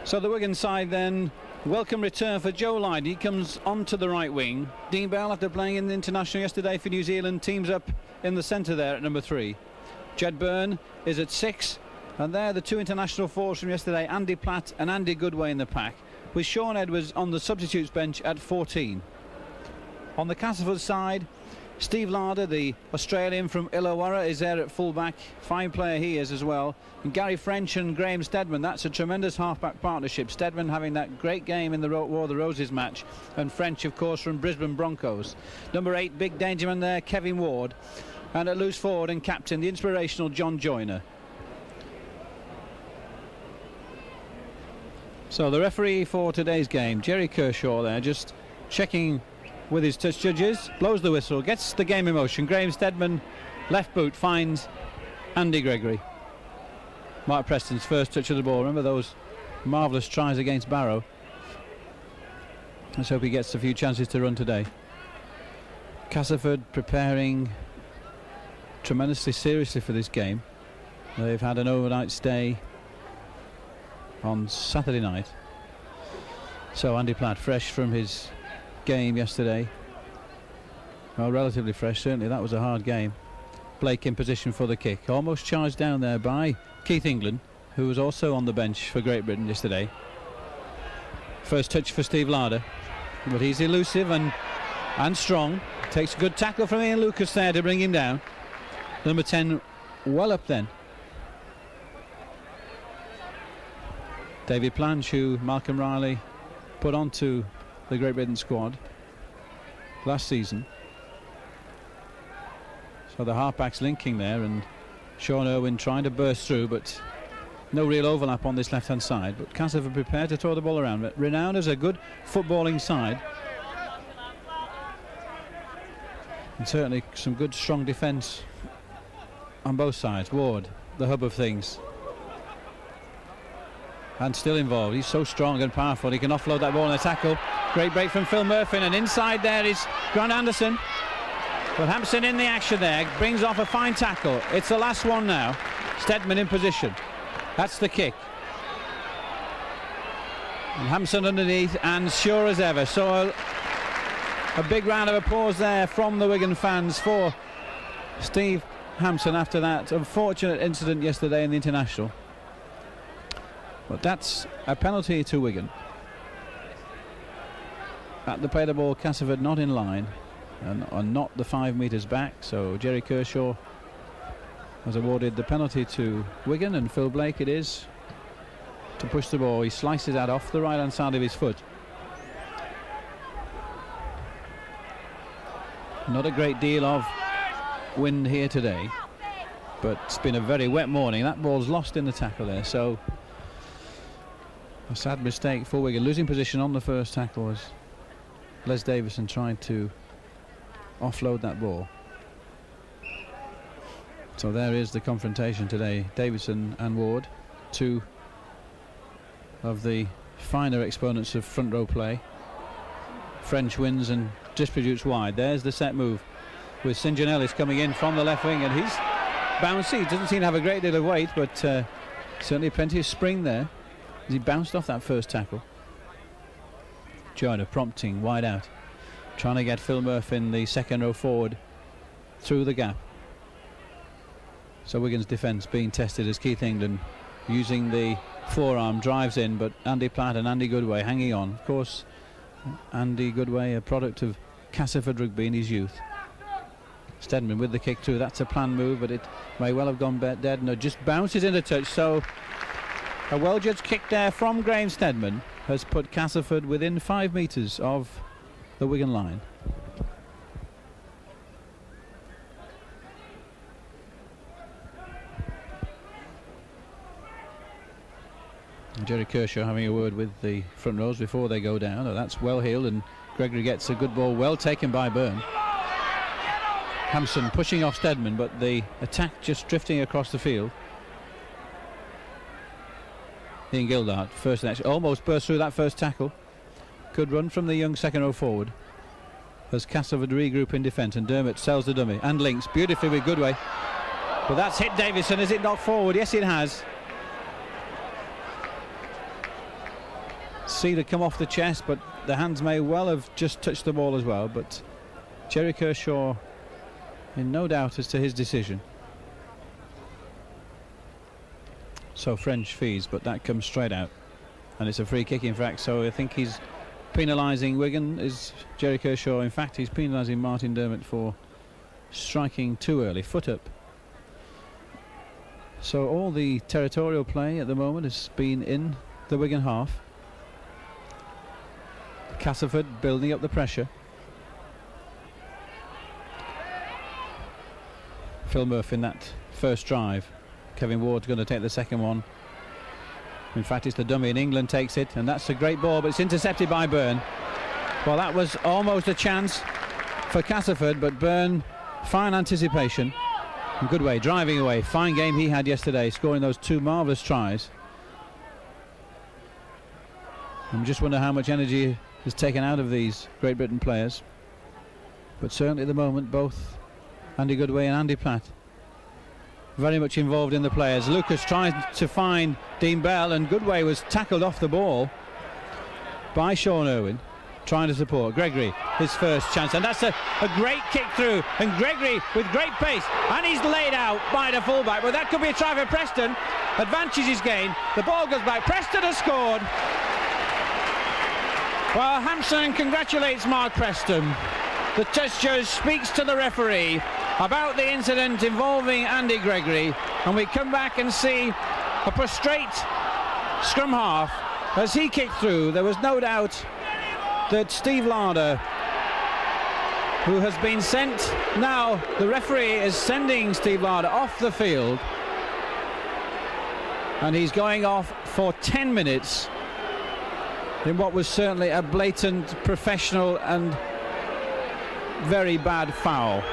So the Wigan side then, welcome return for Joe Lyde. He comes onto the right wing. Dean Bell, after playing in the international yesterday for New Zealand, teams up in the centre there at number 3. Jed Byrne is at 6, and there the two international forwards from yesterday, Andy Platt and Andy Goodway in the pack, with Sean Edwards on the substitutes bench at 14. On the Castleford side, Steve Larder, the Australian from Illawarra, is there at full-back. Fine player he is as well. And Gary French and Graham Steadman, that's a tremendous half-back partnership. Steadman having that great game in the War of the Roses match, and French, of course, from Brisbane Broncos. Number 8, big dangerman there, Kevin Ward. And at loose forward and captain, the inspirational John Joyner. So the referee for today's game, Jerry Kershaw there, just checking with his touch judges, blows the whistle, gets the game in motion. Graham Steadman, left boot, finds Andy Gregory. Mark Preston's first touch of the ball. Remember those marvellous tries against Barrow. Let's hope he gets a few chances to run today. Castleford preparing tremendously seriously for this game. They've had an overnight stay on Saturday night. So Andy Platt, fresh from his game yesterday, well, relatively fresh, certainly that was a hard game. Blake in position for the kick, almost charged down there by Keith England, who was also on the bench for Great Britain yesterday. First touch for Steve Larder, but he's elusive and strong. Takes a good tackle from Ian Lucas there to bring him down. Number 10 well up then. David Planch, who Malcolm Riley put onto the Great Britain squad last season. So the halfbacks linking there, and Sean Irwin trying to burst through, but no real overlap on this left hand side. But Castleford prepared to throw the ball around. But renowned as a good footballing side, and certainly some good strong defence on both sides. Ward, the hub of things, and still involved. He's so strong and powerful, he can offload that ball in a tackle. Great break from Phil Murphy, and inside there is Grant Anderson. But Hampson in the action there, brings off a fine tackle. It's the last one now. Steadman in position. That's the kick. And Hampson underneath, and sure as ever. So a big round of applause there from the Wigan fans for Steve Hampson after that unfortunate incident yesterday in the international. But that's a penalty to Wigan. At the play the ball, Castleford not in line and not the 5 metres back. So Jerry Kershaw has awarded the penalty to Wigan, and Phil Blake it is to push the ball. He slices that off the right hand side of his foot. Not a great deal of wind here today, but it's been a very wet morning. That ball's lost in the tackle there, so a sad mistake for Wigan. Losing position on the first tackle as Les Davison tried to offload that ball. So there is the confrontation today. Davison and Ward, two of the finer exponents of front row play. French wins and distributes wide. There's the set move with St John Ellis coming in from the left wing, and he's bouncy. Doesn't seem to have a great deal of weight, but certainly plenty of spring there as he bounced off that first tackle. Joyner prompting wide out, trying to get Phil Murphy in the second row forward through the gap. So Wigan's defence being tested as Keith England, using the forearm, drives in, but Andy Platt and Andy Goodway hanging on. Of course, Andy Goodway, a product of Castleford rugby in his youth. Steadman with the kick through. That's a planned move, but it may well have gone dead. No, just bounces into touch. So a well-judged kick there from Graham Steadman has put Castleford within 5 metres of the Wigan line. Jerry Kershaw having a word with the front rows before they go down. Oh, that's well heeled, and Gregory gets a good ball, well taken by Byrne. Hampson pushing off Steadman, but the attack just drifting across the field. Ian Gildart, first in action, almost burst through that first tackle. Good run from the young second row forward as Castleford regroup in defence, and Dermott sells the dummy and links beautifully with Goodway. But that's hit Davison. Is it not forward? Yes, it has. see it come off the chest, but the hands may well have just touched the ball as well. But Jerry Kershaw in no doubt as to his decision. So French fees, but that comes straight out, and it's a free kick in fact. So I think he's penalising Wigan, is Jerry Kershaw. In fact, he's penalising Martin Dermott for striking too early, foot up. So all the territorial play at the moment has been in the Wigan half. Castleford building up the pressure. Phil Murphy in that first drive. Kevin Ward's going to take the second one. In fact, it's the dummy, and England takes it, and that's a great ball, but it's intercepted by Byrne. Well, that was almost a chance for Castleford, but Byrne, fine anticipation. And good way, driving away. Fine game he had yesterday, scoring those two marvellous tries. I just wonder how much energy is taken out of these Great Britain players. But certainly at the moment, both Andy Goodway and Andy Platt very much involved in the players. Lucas tries to find Dean Bell, and Goodway was tackled off the ball by Sean Irwin, trying to support Gregory, his first chance, and that's a great kick through, and Gregory with great pace, and he's laid out by the fullback. But that could be a try for Preston. Advantage is gained, the ball goes back, Preston has scored. Well, Hampson congratulates Mark Preston. The test judge speaks to the referee about the incident involving Andy Gregory, and we come back and see a prostrate scrum half as he kicked through. There was no doubt that Steve Larder, who has been sent, now the referee is sending Steve Larder off the field, and he's going off for 10 minutes in what was certainly a blatant, professional and very bad foul.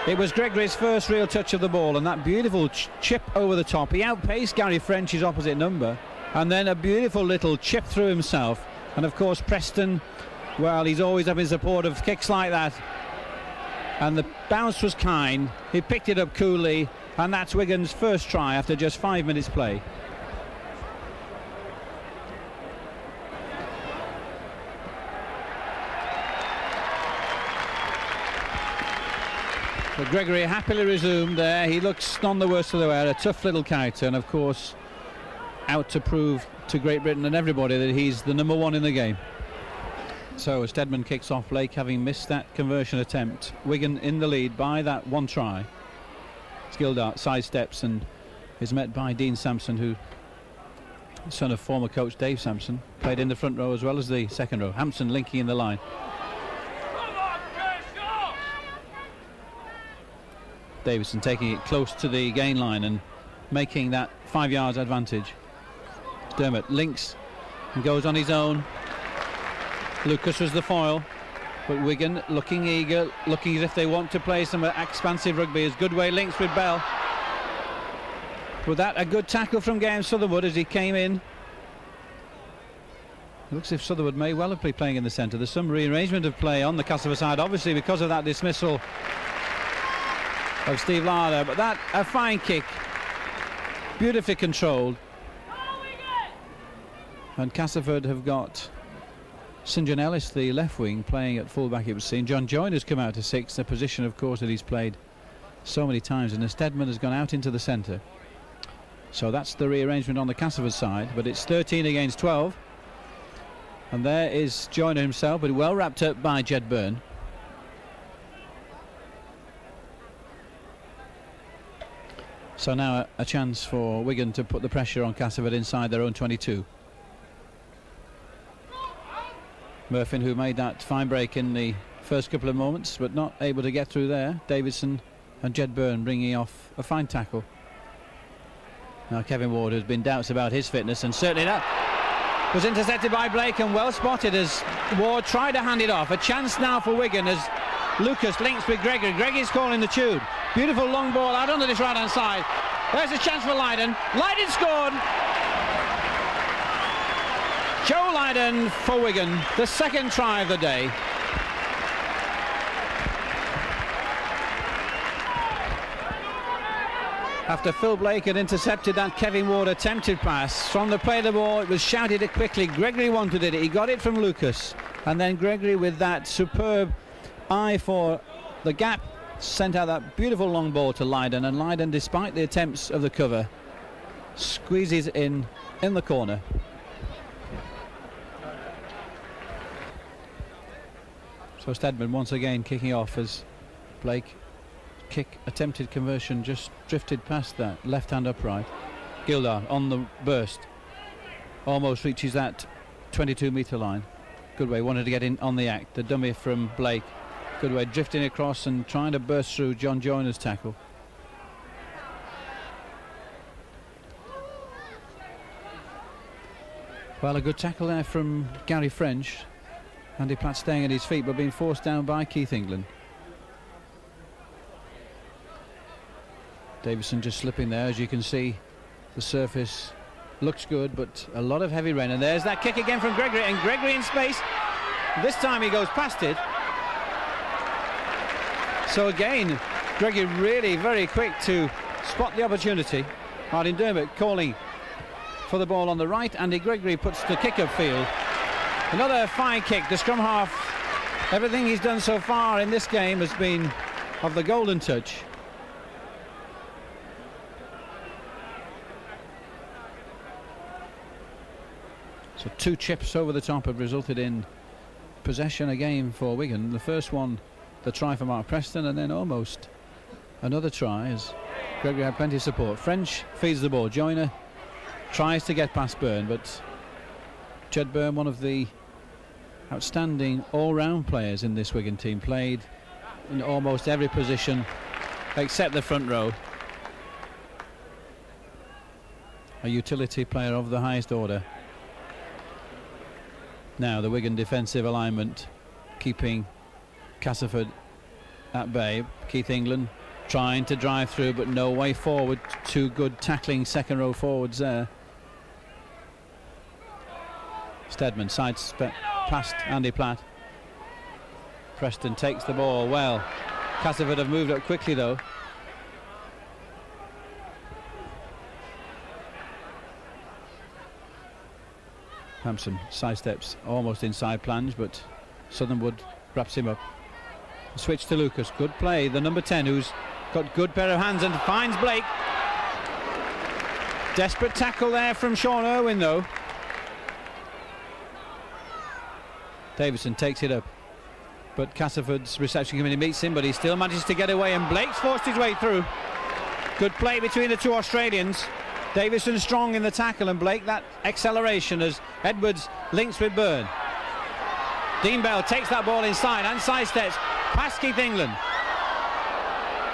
It was Gregory's first real touch of the ball, and that beautiful chip over the top. He outpaced Gary French, his opposite number, and then a beautiful little chip through himself. And of course Preston, well, he's always having support of kicks like that, and the bounce was kind. He picked it up coolly, and that's Wigan's first try after just 5 minutes play. But Gregory happily resumed there. He looks none the worse for the wear. A tough little character, and of course out to prove to Great Britain and everybody that he's the number one in the game. So Stedman kicks off, Blake having missed that conversion attempt. Wigan in the lead by that one try. Skildart sidesteps and is met by Dean Sampson, who, son of former coach Dave Sampson, played in the front row as well as the second row. Hampson linking in the line. Davison taking it close to the gain line and making that 5 yards advantage. Dermott links and goes on his own. Lucas was the foil, but Wigan looking eager, looking as if they want to play some expansive rugby as Goodway links with Bell. With that, a good tackle from Graham Sutherwood as he came in. It looks as if Sutherwood may well have been playing in the centre. There's some rearrangement of play on the Castleford side, obviously because of that dismissal of Steve Larder, but that a fine kick, beautifully controlled. And Castleford have got St John Ellis, the left wing, playing at fullback, it was seen. John Joyner's come out to 6, a position of course that he's played so many times, and Stedman has gone out into the centre. So that's the rearrangement on the Castleford side, but it's 13 against 12, and there is Joyner himself, but well wrapped up by Jed Byrne. So now a chance for Wigan to put the pressure on Castleford inside their own 22. Murphy, who made that fine break in the first couple of moments, but not able to get through there. Davidson and Jed Byrne bringing off a fine tackle. Now Kevin Ward, has been doubts about his fitness, and certainly that was intercepted by Blake and well spotted as Ward tried to hand it off. A chance now for Wigan as Lucas links with Gregory. Gregory's calling the tune. Beautiful long ball out onto this right hand side. There's a chance for Lydon. Lydon scored. Joe Lydon for Wigan, the second try of the day. after Phil Blake had intercepted that Kevin Ward attempted pass. From the play of the ball, it was shouted it quickly. Gregory wanted it. He got it from Lucas. And then Gregory, with that superb eye for the gap, sent out that beautiful long ball to Lydon. And Lydon, despite the attempts of the cover, squeezes in the corner. So Stedman once again kicking off as Blake kick attempted conversion just drifted past that left hand upright. Gildar on the burst, almost reaches that 22-metre line. Goodway wanted to get in on the act. The dummy from Blake. Goodway drifting across and trying to burst through John Joyner's tackle. Well, a good tackle there from Gary French. Andy Platt staying at his feet but being forced down by Keith England. Davison just slipping there. As you can see, the surface looks good, but a lot of heavy rain. And there's that kick again from Gregory, and Gregory in space. This time he goes past it. So again, Gregory really very quick to spot the opportunity. Martin Dermott calling for the ball on the right. Andy Gregory puts the kick upfield. Another fine kick. The scrum half, everything he's done so far in this game has been of the golden touch. So two chips over the top have resulted in possession again for Wigan. The first one, the try for Mark Preston, and then almost another try as Gregory had plenty of support. French feeds the ball. Joyner tries to get past Byrne, but Jed Byrne, one of the outstanding all-round players in this Wigan team, played in almost every position except the front row. A utility player of the highest order. Now the Wigan defensive alignment keeping Castleford at bay. Keith England trying to drive through, but no way forward. Two good tackling second row forwards there. Stedman sidestep past Andy Platt. Preston takes the ball well. Castleford have moved up quickly though. Hampson sidesteps almost inside plunge, but Southernwood wraps him up. Switch to Lucas. Good play. The number 10 who's got good pair of hands and finds Blake. Desperate tackle there from Sean Irwin though. Davison takes it up, but Castleford's reception committee meets him, but he still manages to get away, and Blake's forced his way through. Good play between the two Australians. Davison strong in the tackle, and Blake that acceleration as Edwards links with Byrne. Dean Bell takes that ball inside and sidesteps past Keith England.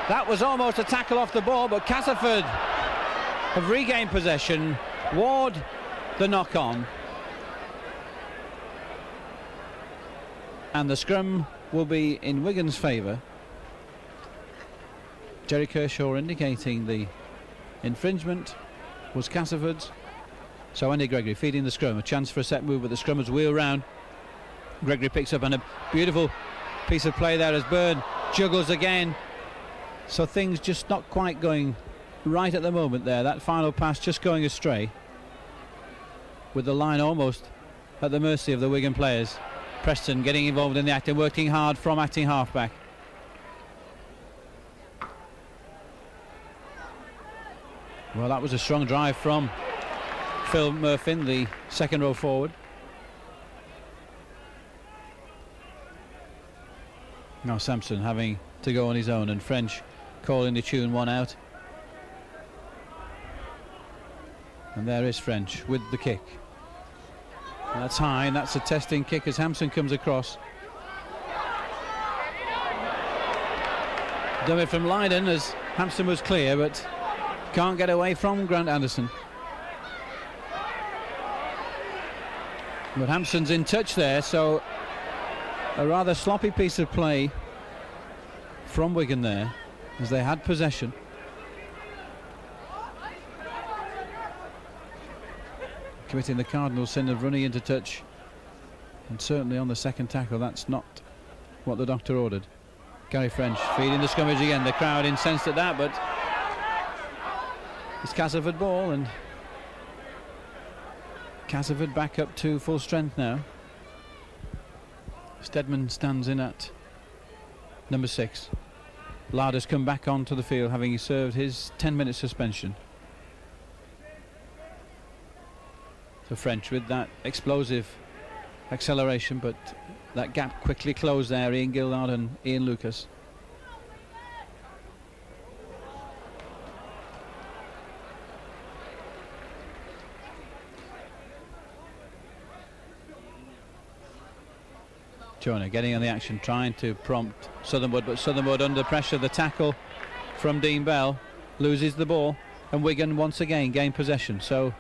That was almost a tackle off the ball, but Castleford have regained possession. Ward the knock on, and the scrum will be in Wigan's favour. Jerry Kershaw indicating the infringement was Castleford's. So Andy Gregory feeding the scrum, a chance for a set move, but the scrummers wheel round. Gregory picks up, and a beautiful piece of play there as Byrne juggles again. So things just not quite going right at the moment there. That final pass just going astray, with the line almost at the mercy of the Wigan players. Preston getting involved in the act and working hard from acting halfback. Well, that was a strong drive from Phil Murphin, the second row forward. Now Sampson having to go on his own, and French calling the tune, one out. And there is French with the kick. And that's high, and that's a testing kick as Hampson comes across. Dummy from Lydon as Hampson was clear, but can't get away from Grant Anderson. But Hampson's in touch there, so a rather sloppy piece of play from Wigan there as they had possession. Committing the cardinal sin of running into touch, and certainly on the second tackle that's not what the doctor ordered. Gary French feeding the scrummage again. The crowd incensed at that, but It's Castleford ball, and Castleford back up to full strength now. Stedman stands in at number 6. Larder's come back onto the field, having served his 10-minute suspension. So French with that explosive acceleration, but that gap quickly closed there. Ian Gildart and Ian Lucas. Jonah getting on the action, trying to prompt Southernwood, but Southernwood under pressure. The tackle from Dean Bell, loses the ball, and Wigan once again gain possession. So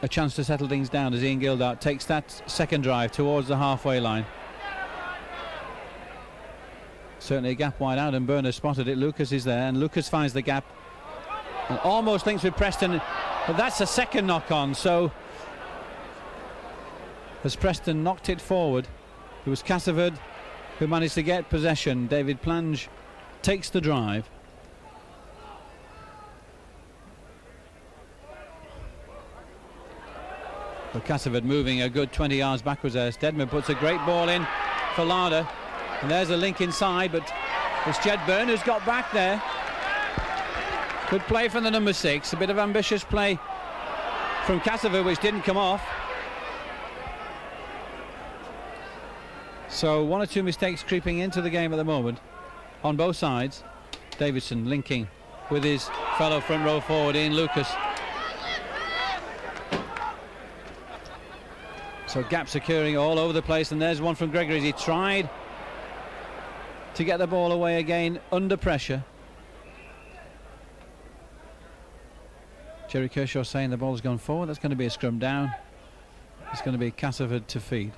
a chance to settle things down as Ian Gildart takes that second drive towards the halfway line. Certainly a gap wide out, and Burner spotted it. Lucas is there, and Lucas finds the gap and almost links with Preston, but that's a second knock on. So as Preston knocked it forward, it was Castleford who managed to get possession. David Plange takes the drive. But Castleford moving a good 20 yards backwards there. Stedman puts a great ball in for Larder, and there's a link inside, but it's Jed Byrne who's got back there. Good play from the number 6. A bit of ambitious play from Castleford, which didn't come off. So one or two mistakes creeping into the game at the moment on both sides. Davidson linking with his fellow front row forward Ian Lucas. So gaps occurring all over the place, and there's one from Gregory. He tried to get the ball away again under pressure. Jerry Kershaw saying the ball's gone forward. That's going to be a scrum down. It's going to be Castleford to feed.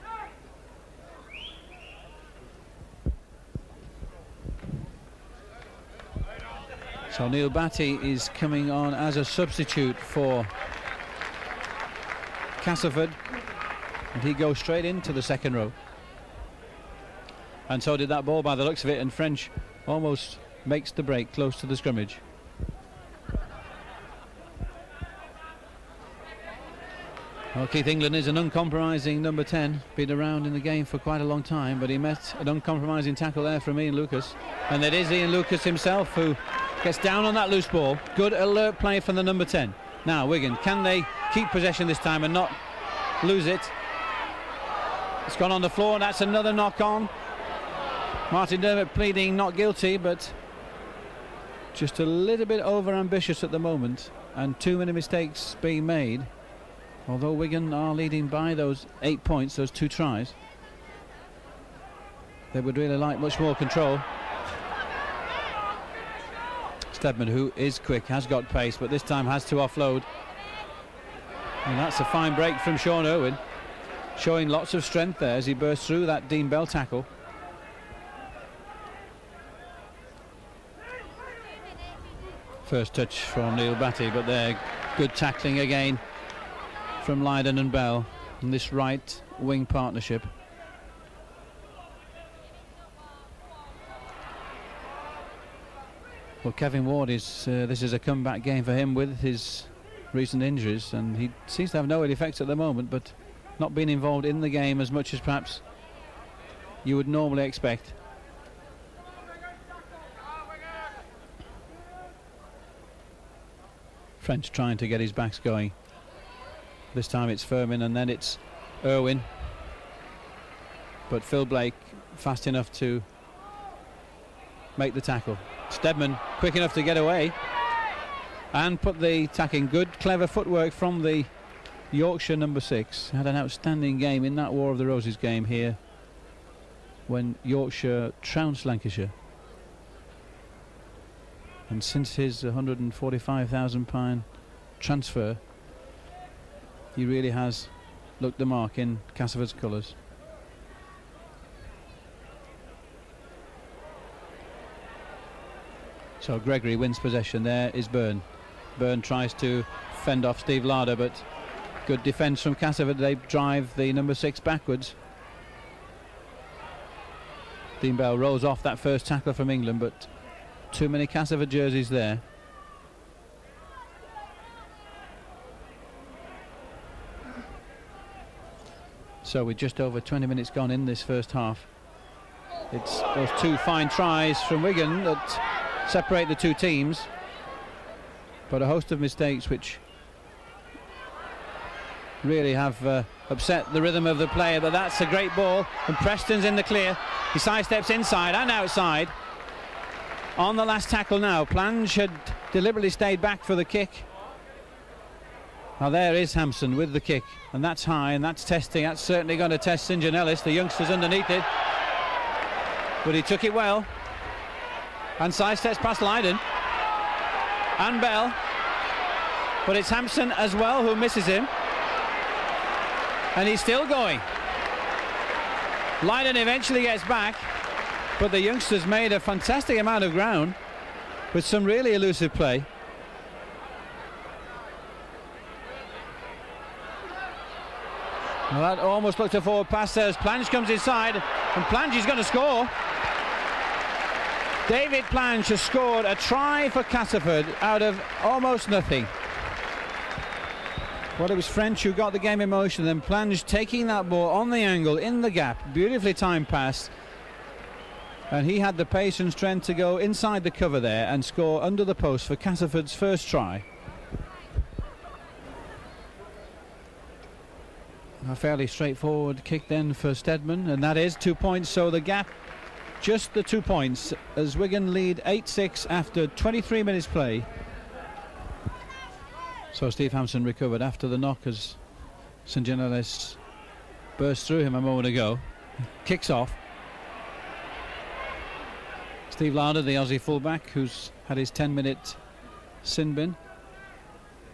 So Neil Batty is coming on as a substitute for Castleford, and he goes straight into the second row. And so did that ball by the looks of it, and French almost makes the break close to the scrimmage. Well, Keith England is an uncompromising number 10, been around in the game for quite a long time, but he met an uncompromising tackle there from Ian Lucas, and it is Ian Lucas himself who gets down on that loose ball. Good alert play from the number 10. Now Wigan, can they keep possession this time and not lose it? It's gone on the floor, and that's another knock on. Martin Dermott pleading not guilty, but just a little bit over ambitious at the moment, and too many mistakes being made. Although Wigan are leading by those 8 points, those 2 tries, they would really like much more control. Stedman, who is quick, has got pace, but this time has to offload. And that's a fine break from Sean Irwin, showing lots of strength there as he bursts through that Dean Bell tackle. First touch from Neil Batty, but there, good tackling again from Lydon and Bell in this right wing partnership. Well, Kevin Ward is this is a comeback game for him with his recent injuries, and he seems to have no ill effects at the moment, but not being involved in the game as much as perhaps you would normally expect. French trying to get his backs going. This time it's Furman, and then it's Irwin, but Phil Blake fast enough to make the tackle. Stedman quick enough to get away and put the tacking. Good clever footwork from the Yorkshire number 6. Had an outstanding game in that War of the Roses game here when Yorkshire trounced Lancashire, and since his £145,000 transfer he really has looked the mark in Castleford's colours. So Gregory wins possession. There is Byrne. Byrne tries to fend off Steve Larder, but good defence from Castleford. They drive the number 6 backwards. Dean Bell rolls off that first tackler from England, but too many Castleford jerseys there. So with just over 20 minutes gone in this first half, it's those two fine tries from Wigan that separate the two teams, but a host of mistakes which really have upset the rhythm of the play. But that's a great ball, and Preston's in the clear. He sidesteps inside and outside. On the last tackle now, Plange had deliberately stayed back for the kick. Now there is Hampson with the kick, and that's high, and that's testing. That's certainly going to test St John Ellis. The youngster's underneath it, but he took it well, and sidesteps past Lydon and Bell, but it's Hampson as well who misses him, and he's still going. Lydon eventually gets back, but the youngsters made a fantastic amount of ground with some really elusive play. Well, that almost looked a forward pass there as Plange comes inside, and Plange is going to score. David Plange has scored a try for Castleford out of almost nothing. Well, it was French who got the game in motion, then Plange taking that ball on the angle, in the gap, beautifully timed pass, and he had the pace and strength to go inside the cover there and score under the post for Castleford's first try. A fairly straightforward kick then for Stedman, and that is 2 points, so the gap just the 2 points as Wigan lead 8-6 after 23 minutes play. So Steve Hampson recovered after the knock as St John Ellis burst through him a moment ago. Kicks off. Steve Larder, the Aussie fullback who's had his 10-minute sin bin,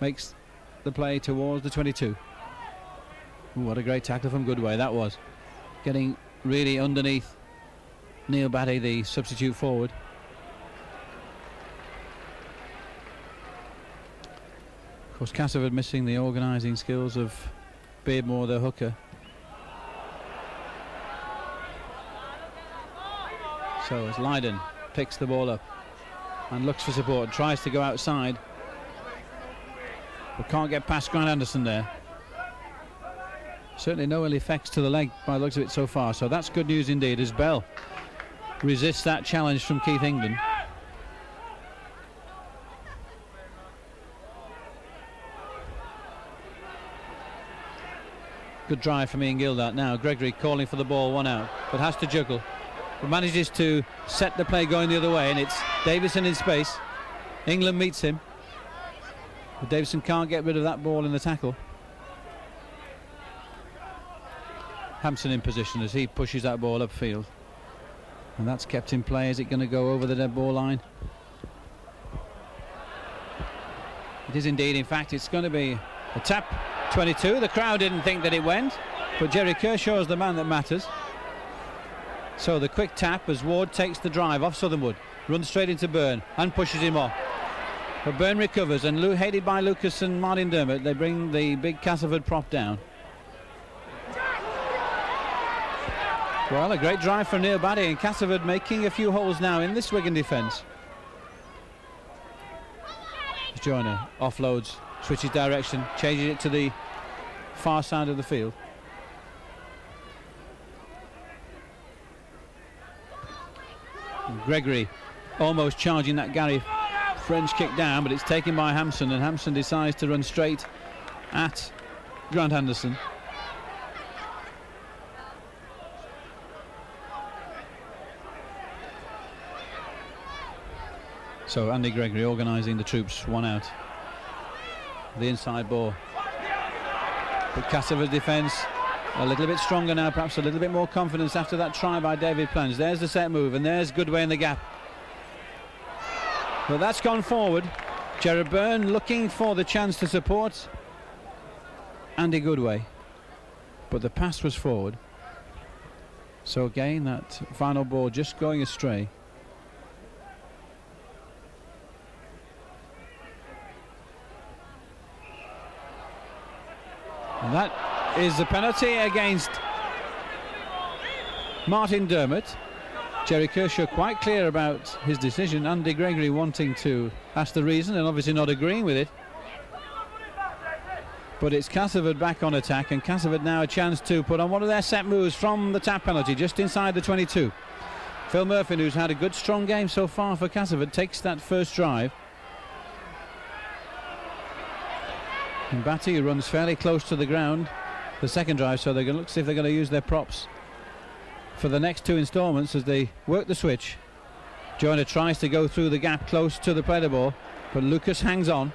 makes the play towards the 22. Ooh, what a great tackle from Goodway that was, getting really underneath Neil Batty, the substitute forward. Of course, Castleford missing the organising skills of Beardmore, the hooker. So as Lydon picks the ball up and looks for support, tries to go outside, but can't get past Grant Anderson there. Certainly no ill effects to the leg by the looks of it so far, so that's good news indeed as Bell resists that challenge from Keith England. Good drive from Ian Gildart now. Gregory calling for the ball, one out, but has to juggle. But manages to set the play going the other way, and it's Davison in space. England meets him, but Davison can't get rid of that ball in the tackle. Hampson in position as he pushes that ball upfield, and that's kept in play. Is it going to go over the dead ball line? It is indeed. In fact, it's going to be a tap. 22. The crowd didn't think that it went, but Jerry Kershaw is the man that matters. So the quick tap as Ward takes the drive off Southernwood, runs straight into Byrne and pushes him off. But Byrne recovers, and headed by Lucas and Martin Dermott, they bring the big Castleford prop down. Well, a great drive from Neil Batty, and Castleford making a few holes now in this Wigan defence. Joyner offloads, switches direction, changes it to the far side of the field. And Gregory almost charging that Gary French kick down, but it's taken by Hampson, and Hampson decides to run straight at Grant Anderson. So Andy Gregory organising the troops, one out. The inside ball. But Castleford defence a little bit stronger now, perhaps a little bit more confidence after that try by David Plange. There's the set move, and there's Goodway in the gap. But that's gone forward. Gerard Byrne looking for the chance to support Andy Goodway, but the pass was forward. So again, that final ball just going astray. And that is the penalty against Martin Dermott. Jerry Kershaw quite clear about his decision. Andy Gregory wanting to ask the reason and obviously not agreeing with it. But it's Castleford back on attack, and Castleford now a chance to put on one of their set moves from the tap penalty just inside the 22. Phil Murphy, who's had a good strong game so far for Castleford, takes that first drive. And Batty runs fairly close to the ground the second drive, so they're going to look to see if they're going to use their props for the next two instalments as they work the switch. Joyner tries to go through the gap close to the play the ball, but Lucas hangs on.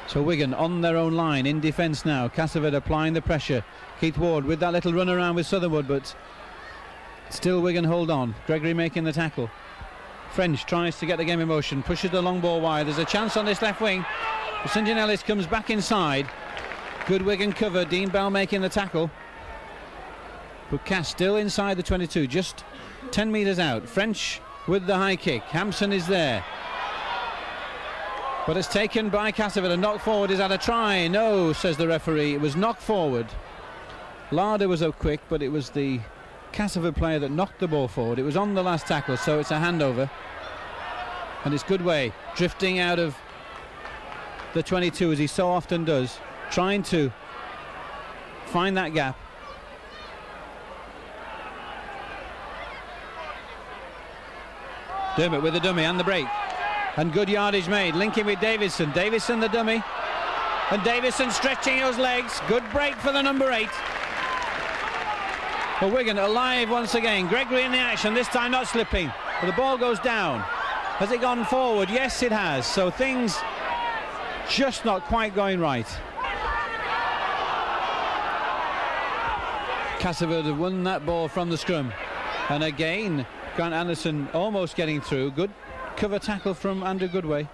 So Wigan on their own line in defence now. Castleford applying the pressure. Keith Ward with that little run around with Southernwood, but still Wigan hold on. Gregory making the tackle. French tries to get the game in motion, pushes the long ball wide. There's a chance on this left wing. St John Ellis comes back inside. Good Wigan cover. Dean Bell making the tackle. But Cass still inside the 22, just 10 metres out. French with the high kick. Hampson is there. But it's taken by Castleford and knocked forward. Is that a try? No, says the referee. It was knocked forward. Larder was up quick, but it was the Castleford player that knocked the ball forward. It was on the last tackle, so it's a handover. And it's Goodway drifting out of the 22 as he so often does, trying to find that gap. Dermot with the dummy and the break. And good yardage made, linking with Davidson. Davidson the dummy. And Davidson stretching those legs. Good break for the number 8. But Wigan alive once again. Gregory in the action, this time not slipping. But the ball goes down. Has it gone forward? Yes, it has. So things just not quite going right. Castleford have won that ball from the scrum. And again, Grant Anderson almost getting through. Good cover tackle from Andrew Goodway.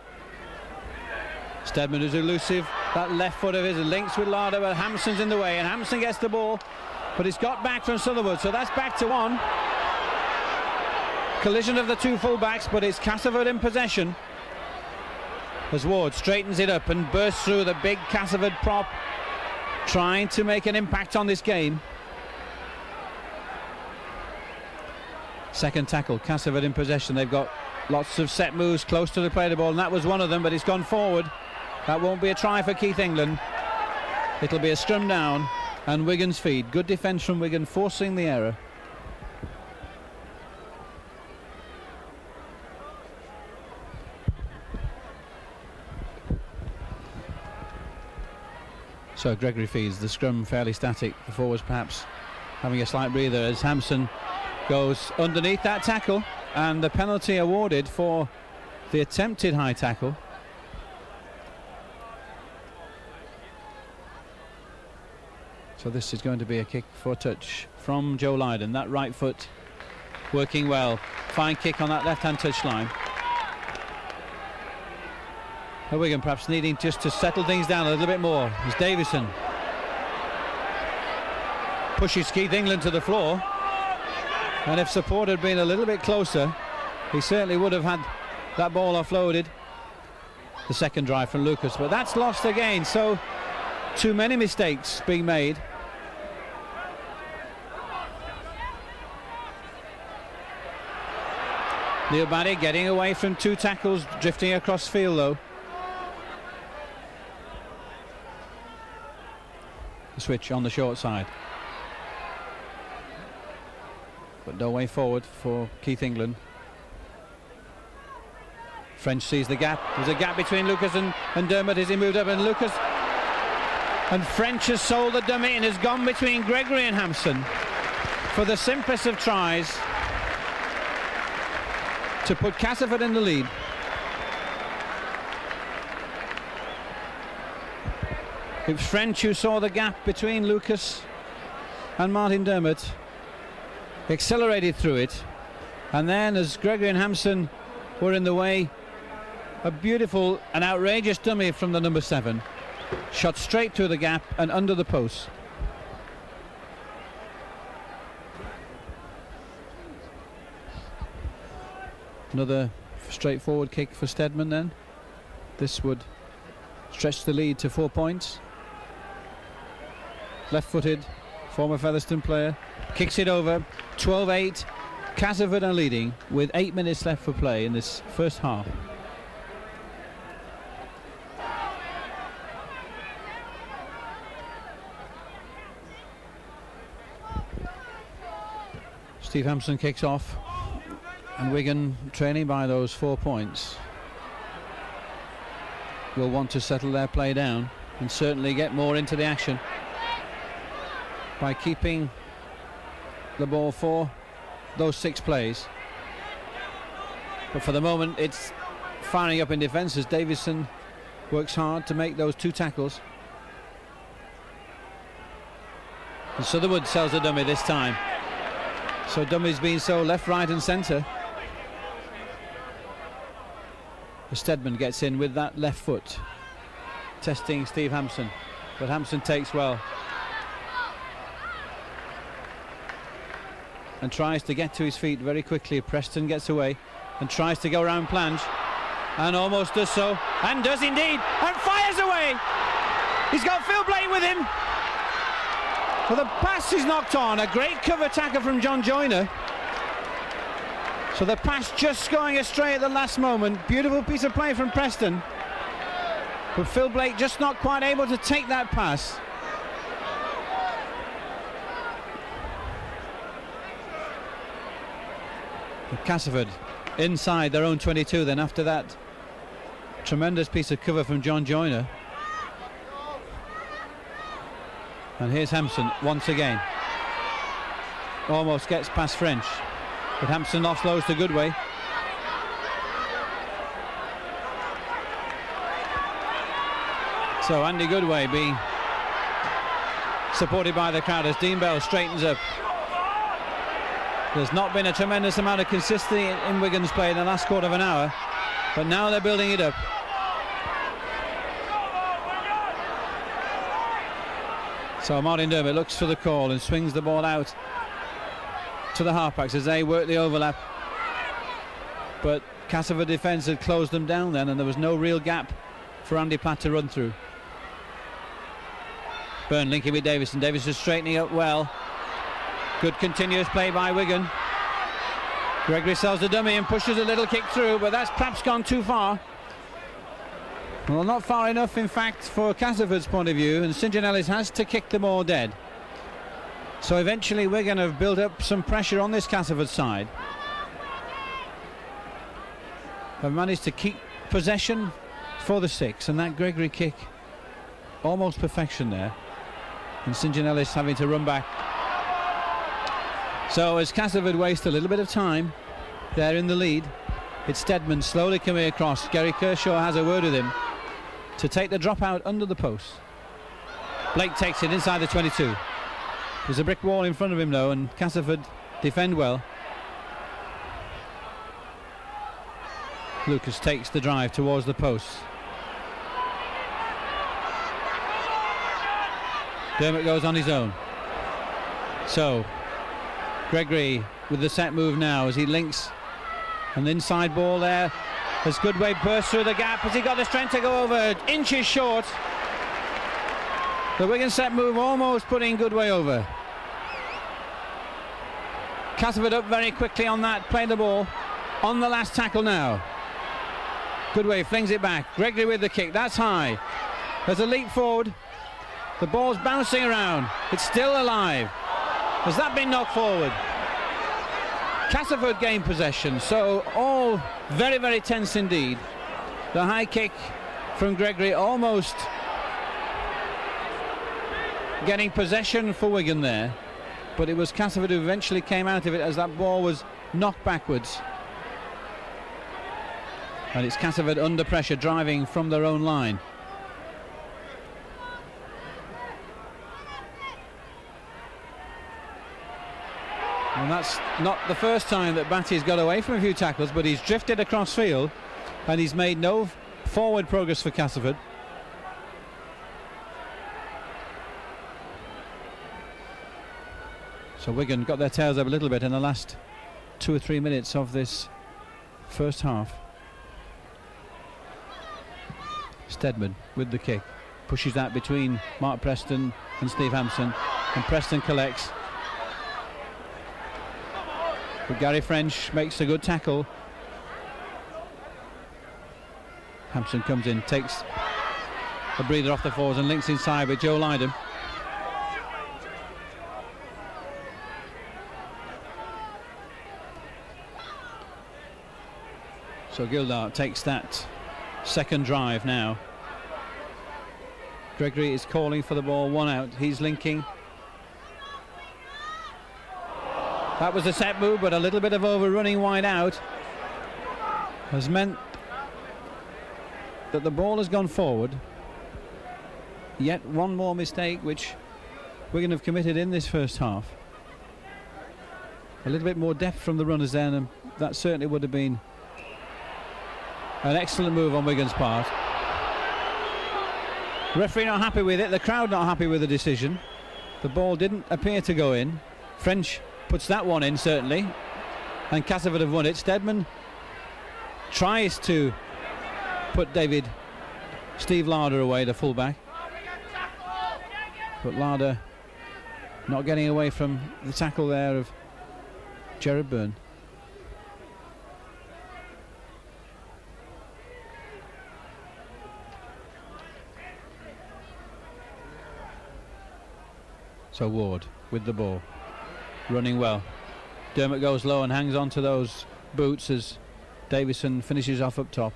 Steadman is elusive. That left foot of his links with Larder, but Hampson's in the way, and Hampson gets the ball, but it's got back from Southernwood, so that's back to 1. Collision of the two full-backs, but it's Castleford in possession. As Ward straightens it up and bursts through the big Castleford prop, trying to make an impact on this game. Second tackle, Castleford in possession. They've got lots of set moves close to the play the ball, and that was one of them, but it's gone forward. That won't be a try for Keith England. It'll be a scrum down and Wigan's feed. Good defence from Wigan, forcing the error. So Gregory feeds. The scrum fairly static. The forwards perhaps having a slight breather as Hampson goes underneath that tackle, and the penalty awarded for the attempted high tackle. So this is going to be a kick for touch from Joe Lydon. That right foot working well. Fine kick on that left-hand touch line. Wigan perhaps needing just to settle things down a little bit more. As Davison pushes Keith England to the floor. And if support had been a little bit closer, he certainly would have had that ball offloaded. The second drive from Lucas, but that's lost again. So too many mistakes being made. Neil Batty getting away from two tackles, drifting across field though. The switch on the short side. But no way forward for Keith England. French sees the gap. There's a gap between Lucas and Dermot as he moved up, and Lucas and French has sold the dummy and has gone between Gregory and Hampson for the simplest of tries to put Castleford in the lead. It was French who saw the gap between Lucas and Martin Dermot, accelerated through it, and then as Gregory and Hampson were in the way, a beautiful and outrageous dummy from the number 7 shot straight through the gap and under the post. Another straightforward kick for Steadman then. This would stretch the lead to 4 points. Left-footed, former Featherstone player, kicks it over. 12-8. Castleford are leading with 8 minutes left for play in this first half. Steve Hampson kicks off, and Wigan, trailing by those 4 points, will want to settle their play down and certainly get more into the action by keeping the ball for those 6 plays. But for the moment it's firing up in defence as Davison works hard to make those 2 tackles. And Sutherwood sells the dummy this time. So dummy's been so left, right and centre. Stedman gets in with that left foot, testing Steve Hampson, but Hampson takes well and tries to get to his feet very quickly. Preston gets away and tries to go around Plange and almost does so, and does indeed, and fires away. He's got Phil Blake with him. Well, the pass is knocked on. A great cover tackle from John Joyner. So the pass just going astray at the last moment. Beautiful piece of play from Preston, but Phil Blake just not quite able to take that pass. And Castleford inside their own 22 then after that tremendous piece of cover from John Joyner. And here's Hampson once again. Almost gets past French, but Hampson offloads to Goodway. So Andy Goodway being supported by the crowd as Dean Bell straightens up. There's not been a tremendous amount of consistency in Wigan's play in the last quarter of an hour, but now they're building it up. So Martin Dermott looks for the call and swings the ball out to the halfbacks as they work the overlap. But Castleford defence had closed them down then, and there was no real gap for Andy Platt to run through. Byrne linking with Davison. Davison straightening up well. Good continuous play by Wigan. Gregory sells the dummy and pushes a little kick through, but that's perhaps gone too far. Well, not far enough, in fact, for Castleford's point of view, and St John Ellis has to kick the ball dead. So eventually Wigan have built up some pressure on this Castleford side. Have managed to keep possession for the 6, and that Gregory kick, almost perfection there. And St John Ellis having to run back. So as Castleford waste a little bit of time, they're in the lead. It's Stedman slowly coming across. Gary Kershaw has a word with him to take the drop out under the post. Blake takes it inside the 22. There's a brick wall in front of him though, and Castleford defend well. Lucas takes the drive towards the post. Dermott goes on his own. So Gregory with the set move now as he links, and the inside ball there as Goodway bursts through the gap. Has he got the strength to go over? Inches short. The Wigan set move almost putting Goodway over. Castleford up very quickly on that, play the ball on the last tackle now. Goodway flings it back. Gregory with the kick, that's high. There's a leap forward. The ball's bouncing around. It's still alive. Has that been knocked forward? Castleford gained possession, so all very, very tense indeed. The high kick from Gregory almost getting possession for Wigan there, but it was Castleford who eventually came out of it as that ball was knocked backwards. And it's Castleford under pressure, driving from their own line. And that's not the first time that Batty's got away from a few tackles, but he's drifted across field and he's made no forward progress for Castleford. So Wigan got their tails up a little bit in the last 2 or 3 minutes of this first half. Stedman with the kick, pushes that between Mark Preston and Steve Hampson, and Preston collects. But Gary French makes a good tackle. Hampson comes in, takes a breather off the forwards and links inside with Joe Lydon. So Gildart takes that second drive now. Gregory is calling for the ball, one out. He's linking. That was a set move, but a little bit of overrunning wide out has meant that the ball has gone forward. Yet one more mistake which Wigan have committed in this first half. A little bit more depth from the runners then, and that certainly would have been an excellent move on Wigan's part. Referee not happy with it, the crowd not happy with the decision. The ball didn't appear to go in. French puts that one in certainly, and Castleford have won it. Steadman tries to put Steve Larder away, the fullback, but Larder not getting away from the tackle there of Gerard Byrne. So Ward with the ball, running well. Dermot goes low and hangs on to those boots as Davison finishes off up top.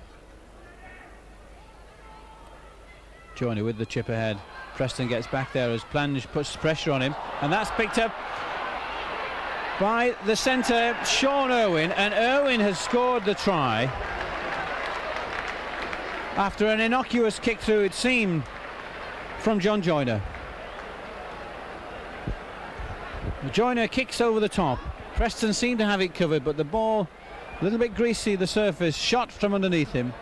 Joyner with the chip ahead. Preston gets back there as Plange puts pressure on him, and that's picked up by the centre, Sean Irwin, and Irwin has scored the try after an innocuous kick through, it seemed, from John Joyner. Joyner kicks over the top. Preston seem to have it covered, but the ball a little bit greasy, the surface, shot from underneath him,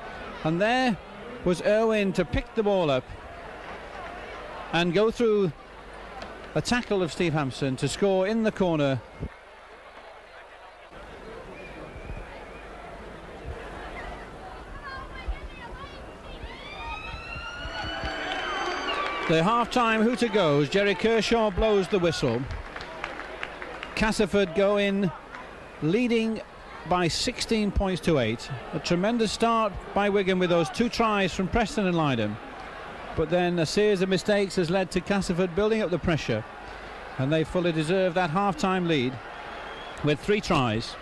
and there was Irwin to pick the ball up and go through a tackle of Steve Hampson to score in the corner. The half-time hooter goes. Jerry Kershaw blows the whistle. Castleford go in leading by 16 points to 8. A tremendous start by Wigan with those two tries from Preston and Lydon. But then a series of mistakes has led to Castleford building up the pressure, and they fully deserve that half-time lead with 3 tries.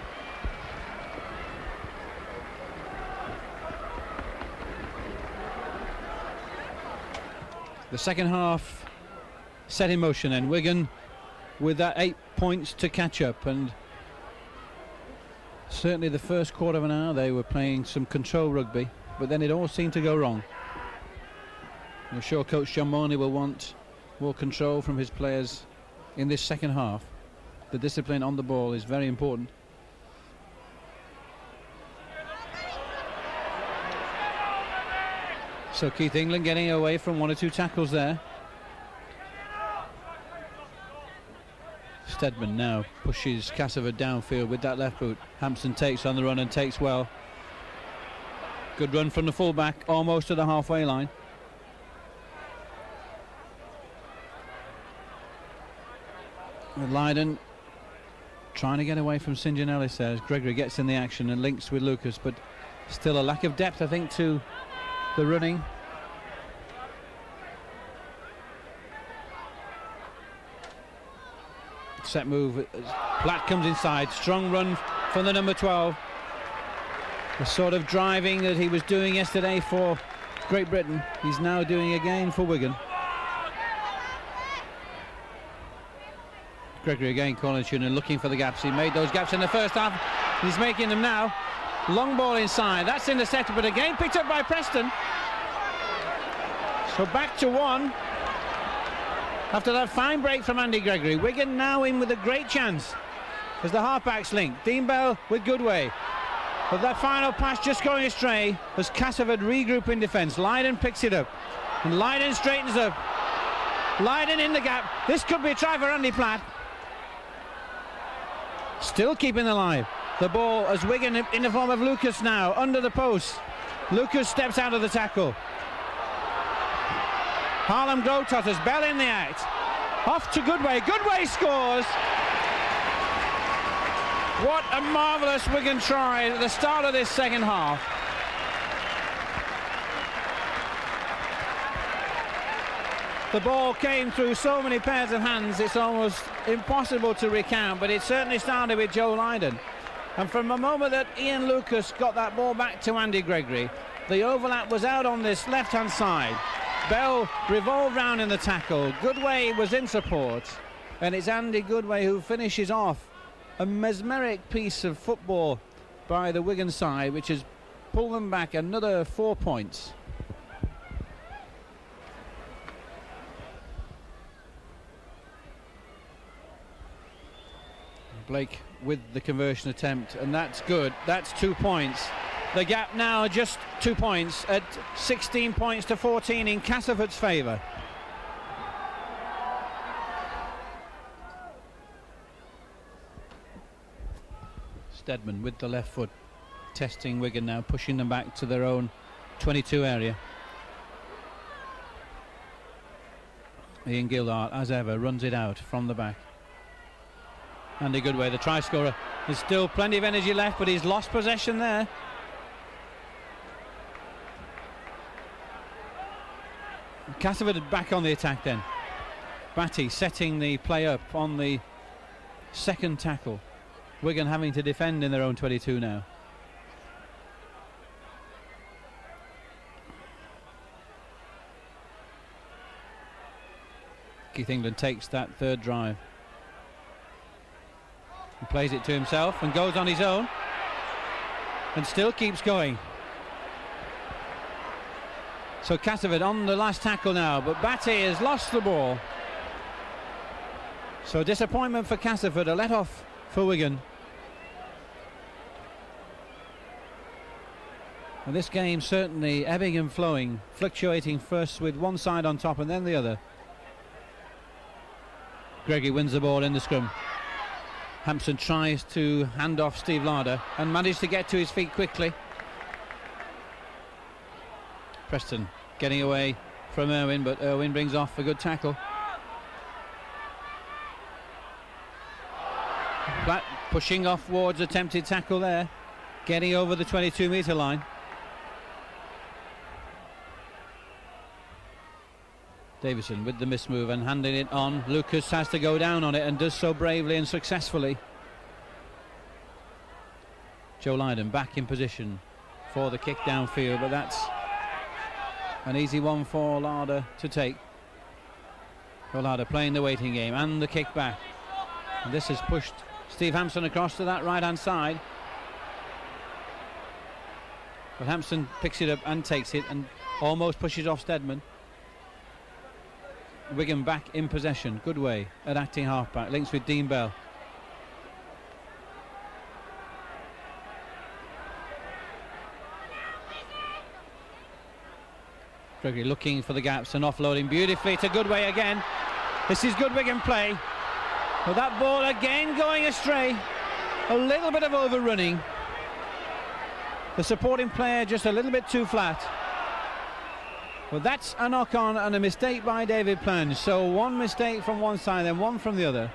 The second half set in motion, and Wigan with that 8 points to catch up, and certainly the first quarter of an hour they were playing some control rugby, but then it all seemed to go wrong. I'm sure Coach John Morney will want more control from his players in this second half. The discipline on the ball is very important. So Keith England getting away from 1 or 2 tackles there. Steadman now pushes Castleford downfield with that left boot. Hampson takes on the run and takes well. Good run from the fullback, almost to the halfway line. With Lydon trying to get away from St John Ellis there as Gregory gets in the action and links with Lucas, but still a lack of depth, I think, to the running. Set move, Platt comes inside, strong run from the number 12. The sort of driving that he was doing yesterday for Great Britain, he's now doing again for Wigan. Gregory again calling tune and looking for the gaps. He made those gaps in the first half, he's making them now. Long ball inside, that's intercepted, but again picked up by Preston. So back to 1 after that fine break from Andy Gregory. Wigan now in with a great chance as the halfbacks link. Dean Bell with Goodway, but that final pass just going astray as Castleford regroup in defence. Lydon picks it up and Lydon straightens up. Lydon in the gap. This could be a try for Andy Platt. Still keeping alive the ball as Wigan in the form of Lucas now under the post. Lucas steps out of the tackle. Harlem Globetrotters, Bell in the act. Off to Goodway. Goodway scores. What a marvellous Wigan try at the start of this second half. The ball came through so many pairs of hands, it's almost impossible to recount, but it certainly started with Joe Lydon. And from the moment that Ian Lucas got that ball back to Andy Gregory, the overlap was out on this left-hand side. Bell revolved round in the tackle. Goodway was in support. And it's Andy Goodway who finishes off a mesmeric piece of football by the Wigan side, which has pulled them back another 4 points. Blake with the conversion attempt, and that's good. That's 2 points. The gap now just 2 points at 16 points to 14 in Castleford's favour. Steadman with the left foot, testing Wigan now, pushing them back to their own 22 area. Ian Gildart, as ever, runs it out from the back. Andy Goodway, the try scorer. There's still plenty of energy left, but he's lost possession there. Castleford back on the attack then. Batty setting the play up on the second tackle. Wigan having to defend in their own 22 now. Keith England takes that third drive. He plays it to himself and goes on his own and still keeps going. So Castleford on the last tackle now, but Batty has lost the ball. So disappointment for Castleford, a let-off for Wigan. And this game certainly ebbing and flowing, fluctuating first with one side on top and then the other. Gregory wins the ball in the scrum. Hampson tries to hand off Steve Larder and managed to get to his feet quickly. Preston getting away from Irwin, but Irwin brings off a good tackle. Platt pushing off Ward's attempted tackle there, getting over the 22-metre line. Davison with the mismove and handing it on. Lucas has to go down on it and does so bravely and successfully. Joe Lydon back in position for the kick downfield, but that's an easy one for Larder to take. Joe Larder playing the waiting game and the kick back. And this has pushed Steve Hampson across to that right-hand side. But Hampson picks it up and takes it and almost pushes off Steadman. Wigan back in possession. Goodway at acting halfback, links with Dean Bell. Gregory looking for the gaps and offloading beautifully to Goodway again. This is good Wigan play. But that ball again going astray. A little bit of overrunning. The supporting player just a little bit too flat. Well, that's a knock-on and a mistake by David Plunge. So one mistake from one side, then one from the other.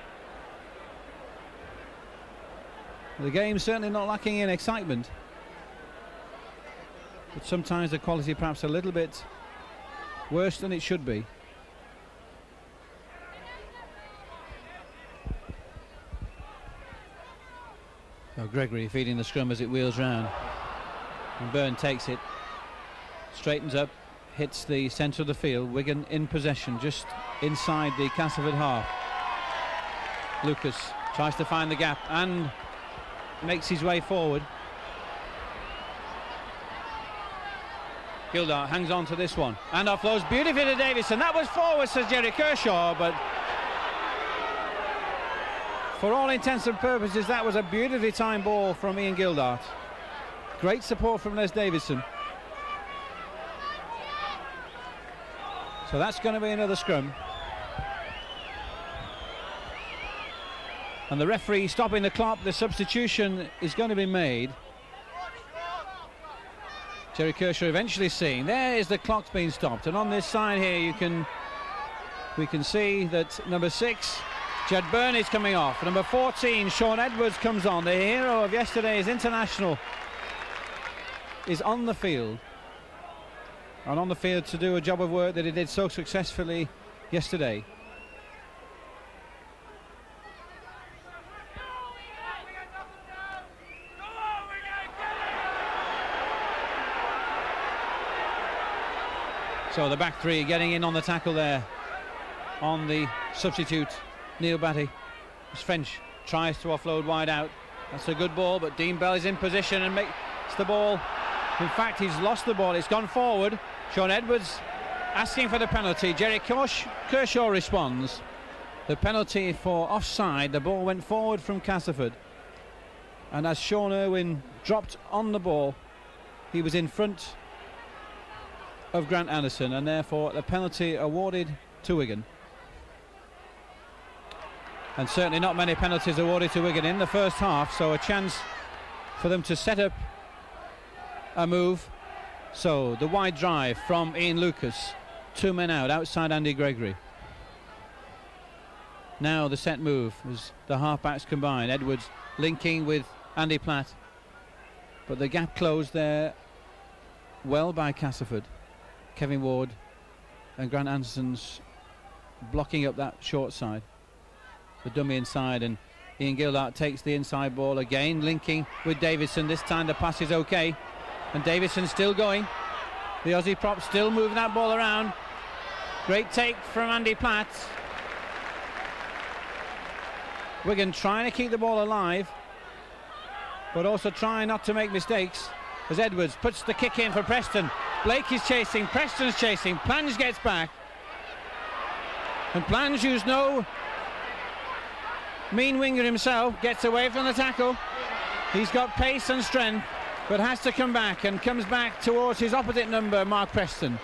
The game certainly not lacking in excitement, but sometimes the quality perhaps a little bit worse than it should be. So Gregory feeding the scrum as it wheels round. And Byrne takes it, straightens up, hits the centre of the field. Wigan in possession just inside the Castleford half. Lucas tries to find the gap and makes his way forward. Gildart hangs on to this one and offloads beautifully to Davison. That was forward, says Jerry Kershaw, but for all intents and purposes that was a beautifully timed ball from Ian Gildart. Great support from Les Davison. So that's going to be another scrum. And the referee stopping the clock. The substitution is going to be made. Jerry Kershaw eventually seeing. There is the clock's been stopped. And on this side here we can see that number 6, Jed Byrne, is coming off. Number 14, Sean Edwards, comes on. The hero of yesterday's international is on the field. And on the field to do a job of work that he did so successfully yesterday. So the back three getting in on the tackle there on the substitute Neil Batty. As French tries to offload wide out. That's a good ball, but Dean Bell is in position and makes the ball. In fact, he's lost the ball. It's gone forward. Sean Edwards asking for the penalty. Jerry Kershaw responds. The penalty for offside. The ball went forward from Castleford, and as Sean Irwin dropped on the ball, he was in front of Grant Anderson, and therefore the penalty awarded to Wigan. And certainly not many penalties awarded to Wigan in the first half, so a chance for them to set up a move. So the wide drive from Ian Lucas, 2 men out outside Andy Gregory. Now the set move as the half-backs combine. Edwards linking with Andy Platt, but the gap closed there well by Castleford. Kevin Ward and Grant Anderson's blocking up that short side. The dummy inside, and Ian Gildart takes the inside ball again, linking with Davidson. This time the pass is okay, and Davidson still going. The Aussie prop still moving that ball around. Great take from Andy Platt. Wigan trying to keep the ball alive, but also trying not to make mistakes, as Edwards puts the kick in for Preston. Blake is chasing, Preston's chasing, Plange gets back, and Plange, who's no mean winger himself, gets away from the tackle. He's got pace and strength, but has to come back, and comes back towards his opposite number, Mark Preston.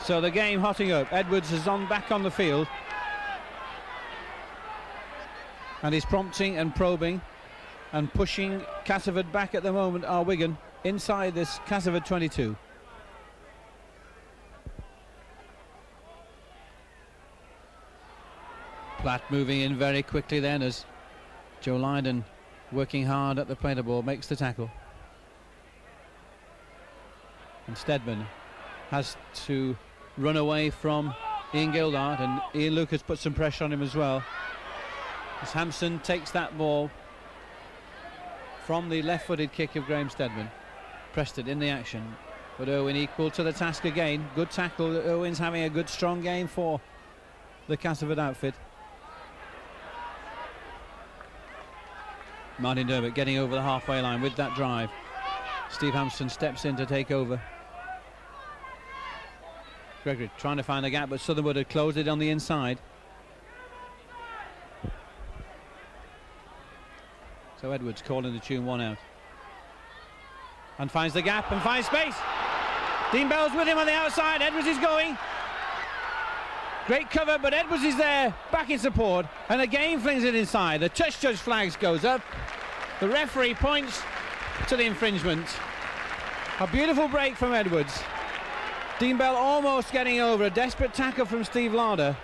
So the game hotting up. Edwards is back on the field, and he's prompting and probing and pushing Castleford back at the moment. Are Wigan inside this Castleford 22. Platt moving in very quickly then, as Joe Lydon, working hard at the play the ball, makes the tackle. And Steadman has to run away from Ian Gildart, and Ian Lucas puts some pressure on him as well, as Hampson takes that ball from the left-footed kick of Graham Steadman. Preston in the action, but Irwin equal to the task again. Good tackle. Irwin's having a good strong game for the Castleford outfit. Martin Dermott getting over the halfway line with that drive. Steve Hampson steps in to take over. Gregory trying to find a gap, but Southernwood had closed it on the inside. So Edwards calling the tune, one out. And finds the gap and finds space. Dean Bell's with him on the outside. Edwards is going. Great cover, but Edwards is there, back in support, and again flings it inside. The touch judge flags goes up. The referee points to the infringement. A beautiful break from Edwards. Dean Bell almost getting over. A desperate tackle from Steve Larder.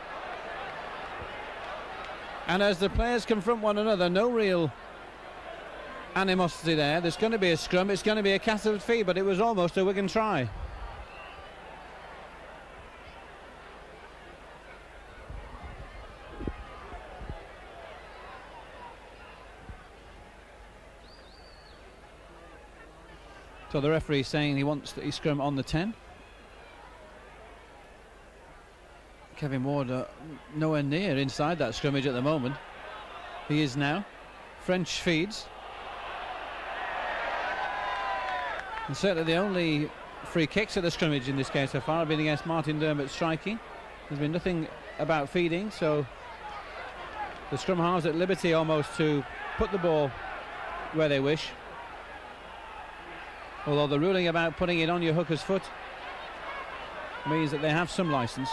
And as the players confront one another, no real animosity there. There's going to be a scrum. It's going to be a Castleford fee, but it was almost a Wigan try. So the referee saying he wants the scrum on the 10. Kevin Ward nowhere near inside that scrimmage at the moment. He is now. French feeds. And certainly the only free kicks at the scrimmage in this game so far have been against Martin Dermott striking. There's been nothing about feeding, so the scrum halves at liberty almost to put the ball where they wish. Although the ruling about putting it on your hooker's foot means that they have some licence.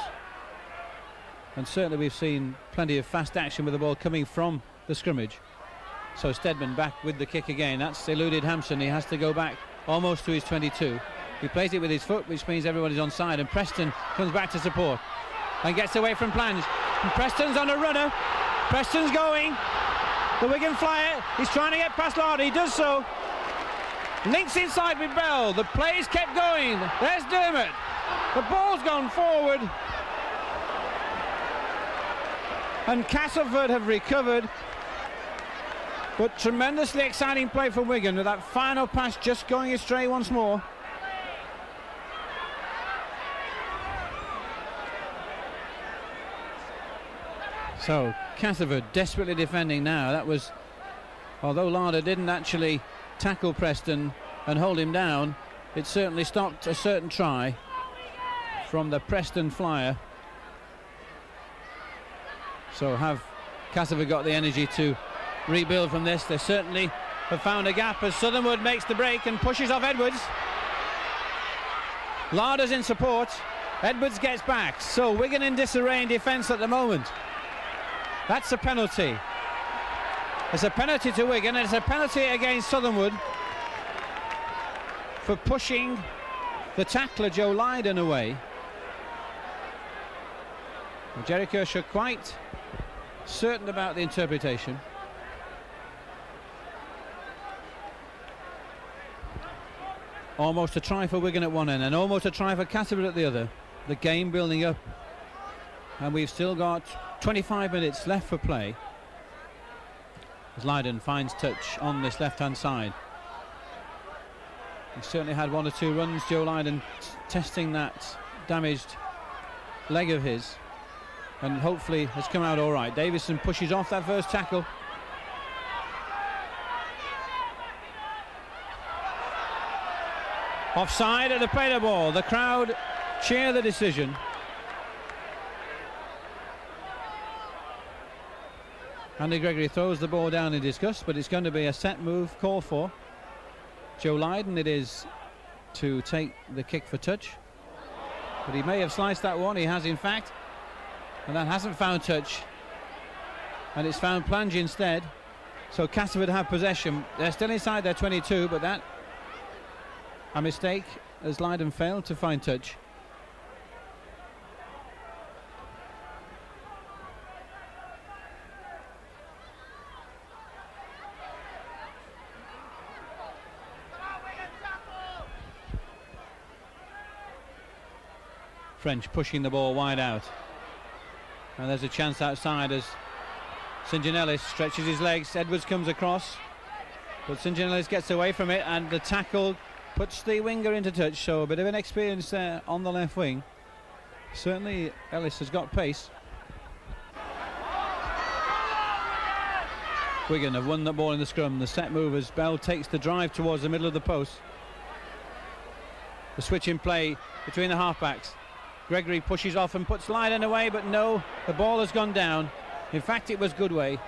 And certainly we've seen plenty of fast action with the ball coming from the scrimmage. So Steadman back with the kick again. That's eluded Hampson. He has to go back almost to his 22. He plays it with his foot, which means everybody's onside, and Preston comes back to support and gets away from Plange. And Preston's on a runner. Preston's going. The Wigan flyer. He's trying to get past Larder. He does so. Links inside with Bell. The play's kept going. There's Dermott. The ball's gone forward. And Castleford have recovered. But tremendously exciting play from Wigan with that final pass just going astray once more. So Castleford desperately defending now. That was, although Larder didn't actually tackle Preston and hold him down, it certainly stopped a certain try from the Preston flyer. So have Castleford got the energy to rebuild from this? They certainly have found a gap as Southernwood makes the break and pushes off Edwards. Larder's in support. Edwards gets back. So Wigan in disarray in defence at the moment. That's a penalty. It's a penalty to Wigan, and it's a penalty against Southernwood for pushing the tackler Joe Lydon away. Well, Jerry Kershaw quite certain about the interpretation. Almost a try for Wigan at one end and almost a try for Castleford at the other. The game building up, and we've still got 25 minutes left for play as Lydon finds touch on this left hand side. He certainly had one or two runs, Joe Lydon, testing that damaged leg of his, and hopefully has come out all right. Davison pushes off that first tackle. Offside at the play the ball. The crowd cheer the decision. Andy Gregory throws the ball down in disgust, but it's going to be a set move called for. Joe Lydon it is to take the kick for touch, but he may have sliced that one. He has in fact, and that hasn't found touch, and it's found plunge instead. So Castleford have possession. They're still inside their 22, but that a mistake as Lydon failed to find touch. French pushing the ball wide out, and there's a chance outside as St. John Ellis stretches his legs. Edwards comes across, but St. John Ellis gets away from it, and the tackle puts the winger into touch. So a bit of an experience there on the left wing. Certainly Ellis has got pace. Wigan have won the ball in the scrum. The set move as Bell takes the drive towards the middle of the post. The switch in play between the halfbacks. Gregory pushes off and puts Lydon away, but no, the ball has gone down. In fact, it was Goodway.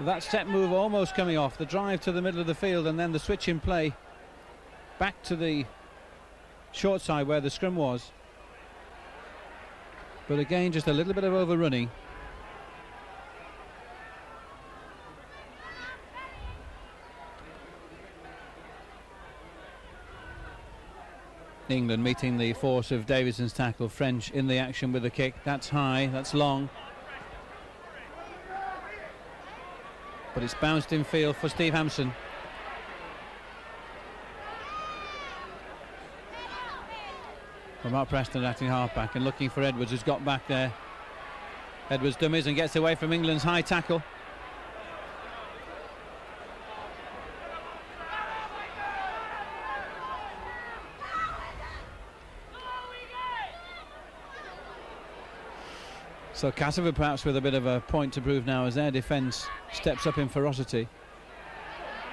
That set move almost coming off. The drive to the middle of the field and then the switch in play back to the short side where the scrum was. But again, just a little bit of overrunning. England meeting the force of Davidson's tackle. French in the action with the kick. That's high, that's long, but it's bounced in field for Steve Hampson. Well, Mark Preston acting halfback and looking for Edwards, who's got back there. Edwards dummies and gets away from England's high tackle. So Castleford perhaps with a bit of a point to prove now as their defence steps up in ferocity.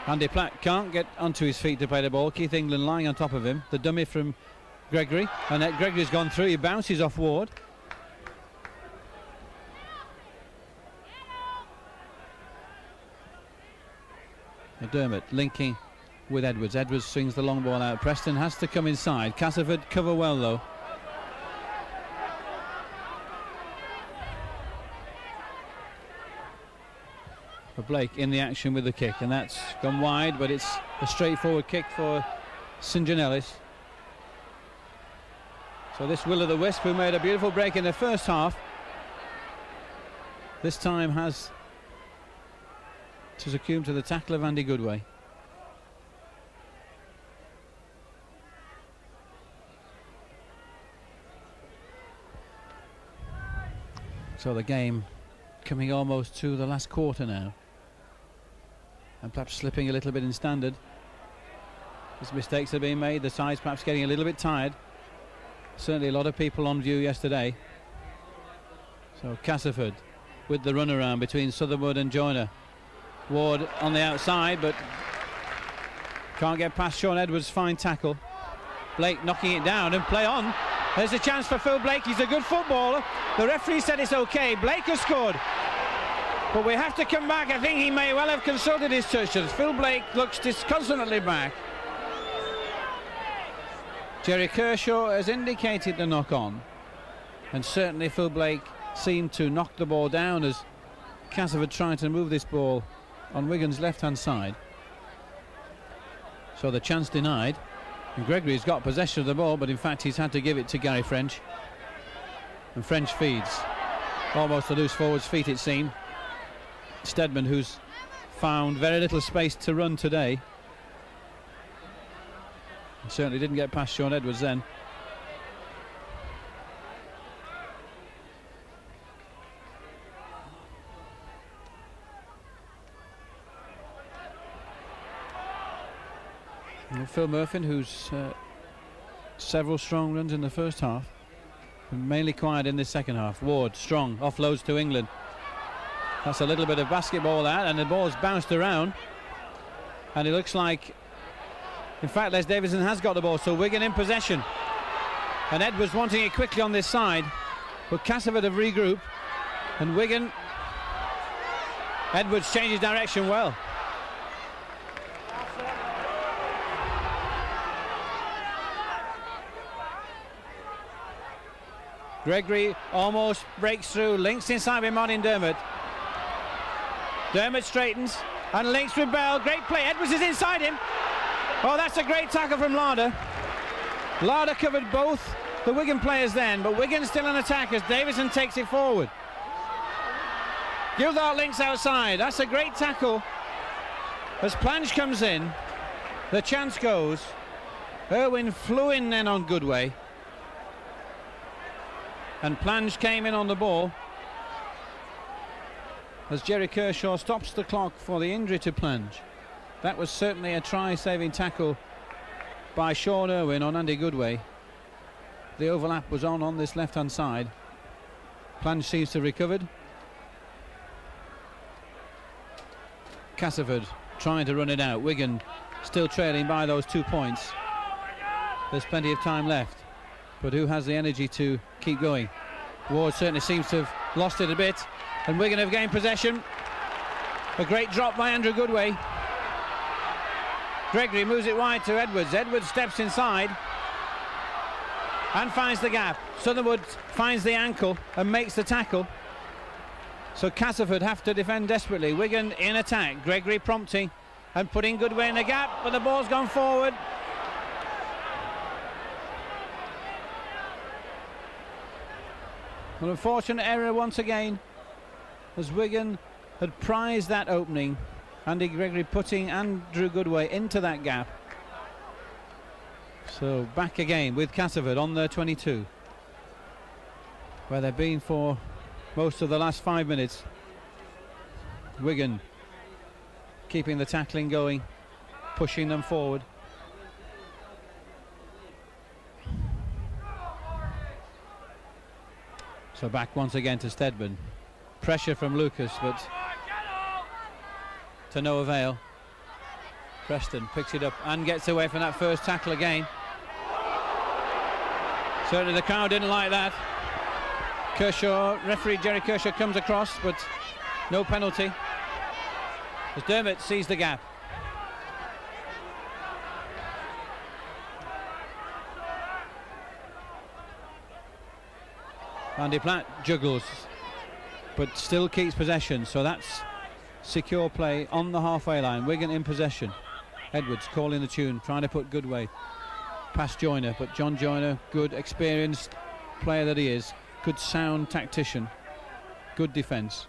Andy Platt can't get onto his feet to play the ball. Keith England lying on top of him. The dummy from Gregory, and Gregory's gone through. He bounces off Ward. McDermott linking with Edwards. Edwards swings the long ball out. Preston has to come inside. Castleford cover well though. Blake in the action with the kick, and that's gone wide, but it's a straightforward kick for St. John Ellis. So this Will-o'-the-Wisp, who made a beautiful break in the first half, this time has to succumb to the tackle of Andy Goodway. So the game coming almost to the last quarter now, and perhaps slipping a little bit in standard as mistakes are being made. The side's perhaps getting a little bit tired. Certainly a lot of people on view yesterday, So Castleford with the runaround between Sutherwood and Joyner. Ward on the outside, but can't get past Sean Edwards. Fine tackle. Blake knocking it down and play on. There's a chance for Phil Blake. He's a good footballer. The referee said it's okay. Blake has scored. But we have to come back. I think he may well have consulted his touches. Phil Blake looks disconsolately back. Jerry Kershaw has indicated the knock on. And certainly Phil Blake seemed to knock the ball down as Castleford tried to move this ball on Wigan's left-hand side. So the chance denied. And Gregory's got possession of the ball, but in fact he's had to give it to Gary French. And French feeds. Almost a loose forward's feet, it seemed. Stedman, who's found very little space to run today. He certainly didn't get past Sean Edwards then. And Phil Murphy, who's several strong runs in the first half, and mainly quiet in this second half. Ward, strong, offloads to England. That's a little bit of basketball that, and the ball's bounced around. And it looks like, in fact, Les Davidson has got the ball, so Wigan in possession. And Edwards wanting it quickly on this side, but Castleford have regrouped, and Wigan, Edwards changes direction well. Gregory almost breaks through, links inside with Martin Dermott. Dermott straightens and links with Bell. Great play. Edwards is inside him. Oh, that's a great tackle from Larder. Larder covered both the Wigan players then, but Wigan still in attack as Davison takes it forward. Gildart links outside. That's a great tackle. As Plange comes in, the chance goes. Irwin flew in then on Goodway. And Plange came in on the ball as Jerry Kershaw stops the clock for the injury to Plange. That was certainly a try-saving tackle by Sean Irwin on Andy Goodway. The overlap was on this left-hand side. Plange seems to have recovered. Castleford trying to run it out. Wigan still trailing by those 2 points. There's plenty of time left, but who has the energy to keep going? Ward certainly seems to have lost it a bit, and Wigan have gained possession. A great drop by Andrew Goodway. Gregory moves it wide to Edwards. Edwards steps inside and finds the gap. Sutherwood finds the ankle and makes the tackle. So Castleford have to defend desperately. Wigan in attack. Gregory prompting and putting Goodway in the gap, but the ball's gone forward. An unfortunate error once again, as Wigan had prized that opening. Andy Gregory putting Andrew Goodway into that gap. So back again with Castleford on their 22, where they've been for most of the last 5 minutes. Wigan keeping the tackling going, pushing them forward. So back once again to Stedman. Pressure from Lucas, but to no avail. Preston picks it up and gets away from that first tackle again. Certainly the crowd didn't like that. Kershaw, referee Jerry Kershaw comes across, but no penalty as Dermott sees the gap. Andy Platt juggles, but still keeps possession, so that's secure play on the halfway line. Wigan in possession. Edwards calling the tune, trying to put Goodway past Joyner, but John Joyner, good experienced player that he is, good sound tactician, good defence.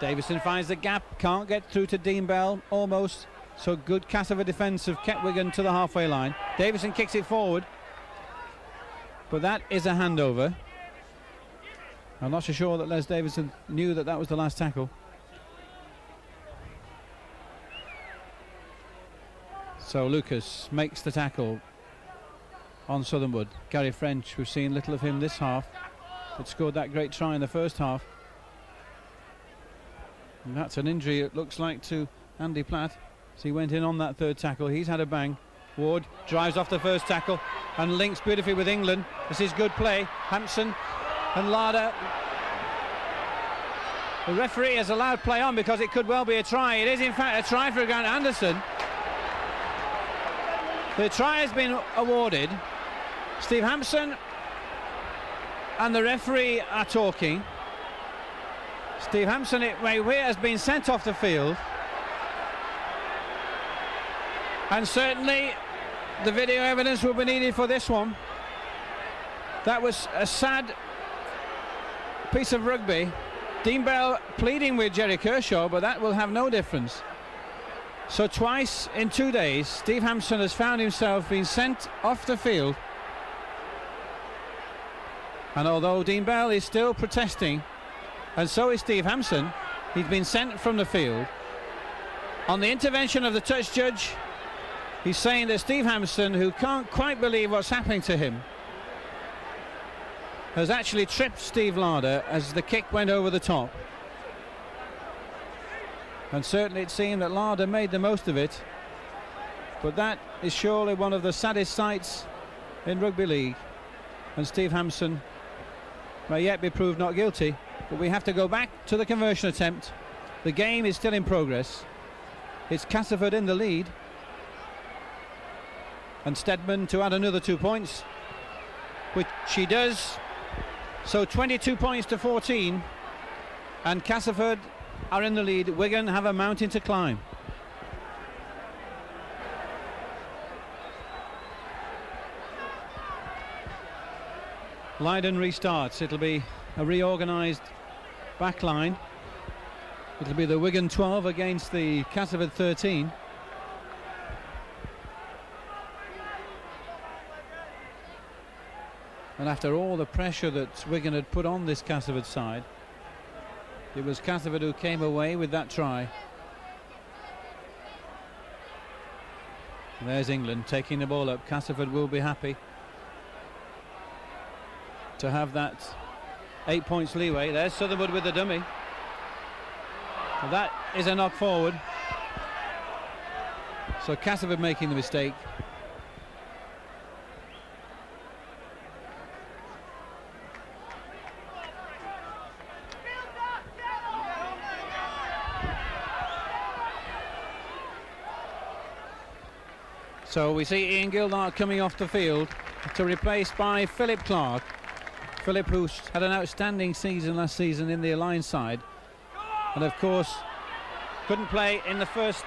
Davison finds the gap, can't get through to Dean Bell, almost. So good Castleford defence have kept Wigan to the halfway line. Davison kicks it forward, but that is a handover. I'm not so sure that Les Davison knew that that was the last tackle. So Lucas makes the tackle. on Southernwood. Gary French, we've seen little of him this half, but scored that great try in the first half. And that's an injury, it looks like, to Andy Platt. So he went in on that third tackle. He's had a bang. Ward drives off the first tackle and links beautifully with England. This is good play. Hampson and Larder. The referee has allowed play on because it could well be a try. It is in fact a try for Grant Anderson. The try has been awarded. Steve Hampson and the referee are talking. Steve Hampson, has been sent off the field. And certainly the video evidence will be needed for this one. That was a sad piece of rugby. Dean Bell pleading with Jerry Kershaw, but that will have no difference. So twice in 2 days, Steve Hampson has found himself being sent off the field. And although Dean Bell is still protesting, and so is Steve Hampson, he's been sent from the field. On the intervention of the touch judge, he's saying that Steve Hampson, who can't quite believe what's happening to him, has actually tripped Steve Larder as the kick went over the top. And certainly it seemed that Larder made the most of it. But that is surely one of the saddest sights in rugby league. And Steve Hampson may yet be proved not guilty. But we have to go back to the conversion attempt. The game is still in progress. It's Castleford in the lead. And Stedman to add another 2 points, which she does. So 22 points to 14, and Castleford are in the lead. Wigan have a mountain to climb. Lydon restarts. It'll be a reorganised back line. It'll be the Wigan 12 against the Castleford 13. And after all the pressure that Wigan had put on this Castleford side, it was Castleford who came away with that try. And there's England taking the ball up. Castleford will be happy to have that 8 points leeway. There's Southernwood with the dummy. So that is a knock forward. So Castleford making the mistake. So we see Ian Gildart coming off the field to replaced by Philip Clark. Philip, who's had an outstanding season last season in the Alliance side, and of course couldn't play in the first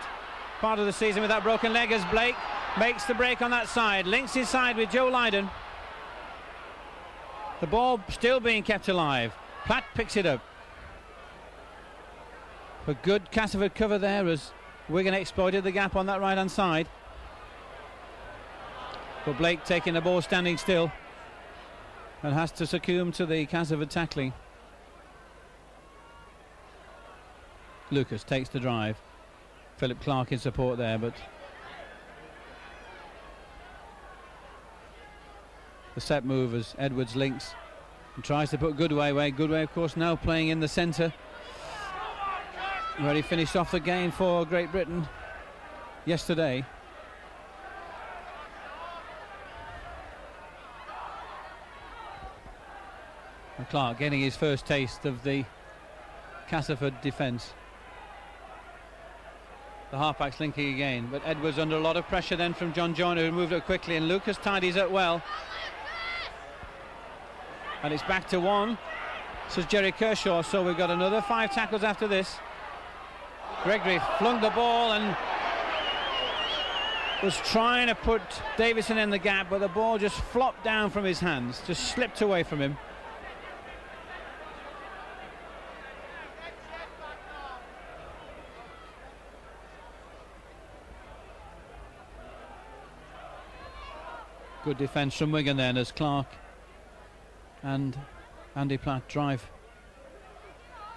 part of the season with that broken leg, as Blake makes the break on that side, links his side with Joe Lydon. The ball still being kept alive. Platt picks it up. A good Castleford cover there as Wigan exploited the gap on that right hand side. But Blake taking the ball standing still and has to succumb to the Castleford tackling. Lucas takes the drive. Philip Clark in support there, but the set move as Edwards links and tries to put Goodway away. Goodway, of course, now playing in the centre, where he finished off the game for Great Britain yesterday. And Clark getting his first taste of the Castleford defence. The halfbacks linking again, but Edwards under a lot of pressure then from John Joyner, who moved it quickly, and Lucas tidies up well. And it's back to one, says Jerry Kershaw, so we've got another 5 tackles after this. Gregory flung the ball and was trying to put Davison in the gap, but the ball just flopped down from his hands, just slipped away from him. Good defence from Wigan then as Clark and Andy Platt drive.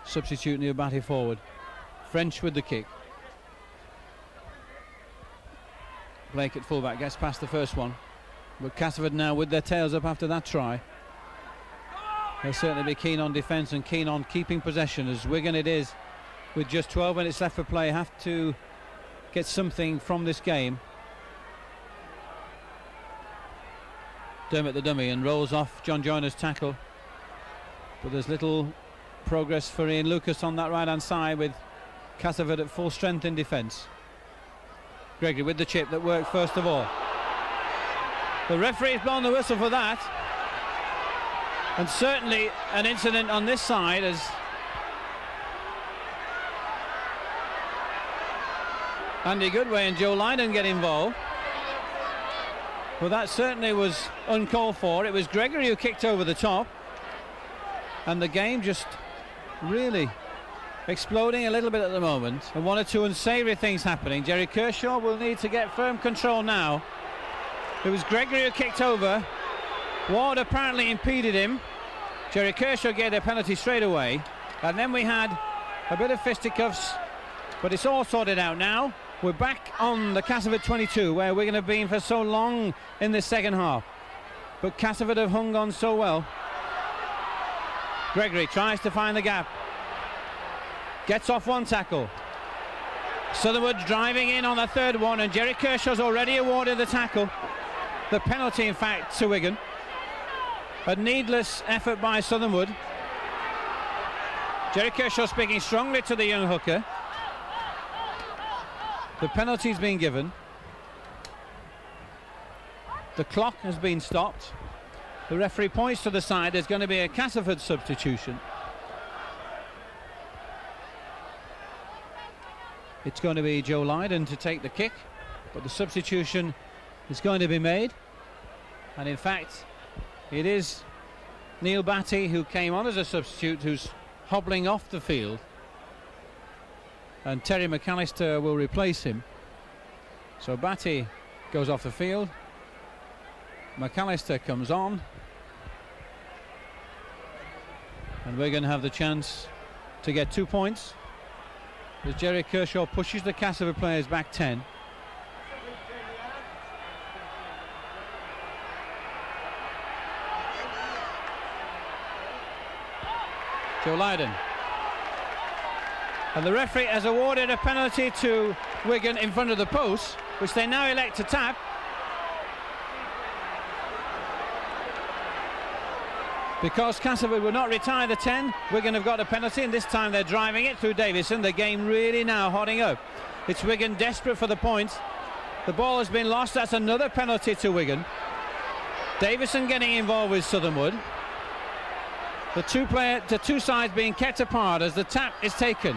Substitute Niobati forward. French with the kick. Blake at fullback gets past the first one. But Castleford now with their tails up after that try. They'll certainly be keen on defence and keen on keeping possession, as Wigan it is, with just 12 minutes left for play, have to get something from this game. Dermot the dummy and rolls off John Joyner's tackle. But there's little progress for Ian Lucas on that right hand side, with Castleford at full strength in defence. Gregory with the chip that worked first of all. The referee's blown the whistle for that, and certainly an incident on this side as Andy Goodway and Joe Lydon get involved. Well, that certainly was uncalled for. It was Gregory who kicked over the top, and the game just really exploding a little bit at the moment, and one or two unsavoury things happening. Jerry Kershaw will need to get firm control now. It was Gregory who kicked over. Ward apparently impeded him. Jerry Kershaw gave a penalty straight away, and then we had a bit of fisticuffs, but it's all sorted out now. We're back on the Castleford 22, where we're going to be for so long in this second half, but Castleford have hung on so well. Gregory tries to find the gap, gets off one tackle. Southernwood driving in on the third one, and Jerry Kershaw's already awarded the tackle, the penalty in fact, to Wigan. A needless effort by Southernwood. Jerry Kershaw speaking strongly to the young hooker. The penalty's been given. The clock has been stopped. The referee points to the side. There's going to be a Castleford substitution. It's going to be Joe Lydon to take the kick, but the substitution is going to be made, and in fact it is Neil Batty, who came on as a substitute, who's hobbling off the field, and Terry McAllister will replace him. So Batty goes off the field, McAllister comes on, and we're going to have the chance to get 2 points as Jerry Kershaw pushes the Castleford players back 10. Joe Lydon, and the referee has awarded a penalty to Wigan in front of the post, which they now elect to tap. Because Castleford would not retire the 10, Wigan have got a penalty, and this time they're driving it through Davison. The game really now hotting up. It's Wigan desperate for the points. The ball has been lost. That's another penalty to Wigan. Davison getting involved with Southernwood. The two sides being kept apart as the tap is taken.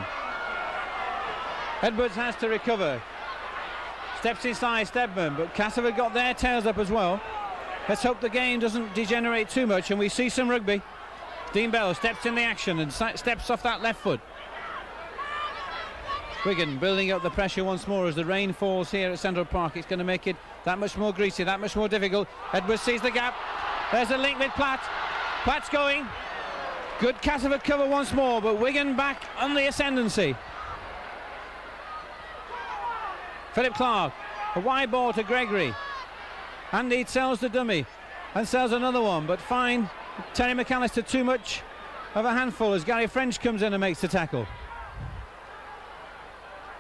Edwards has to recover. Steps inside Stedman, but Castleford got their tails up as well. Let's hope the game doesn't degenerate too much and we see some rugby. Dean Bell steps in the action and steps off that left foot. Wigan building up the pressure once more as the rain falls here at Central Park. It's going to make it that much more greasy, that much more difficult. Edwards sees the gap. There's a link with Platt. Platt's going. Good Castleford cover once more, but Wigan back on the ascendancy. Philip Clark, a wide ball to Gregory. Andy sells the dummy and sells another one, but fine. Terry McAllister too much of a handful as Gary French comes in and makes the tackle.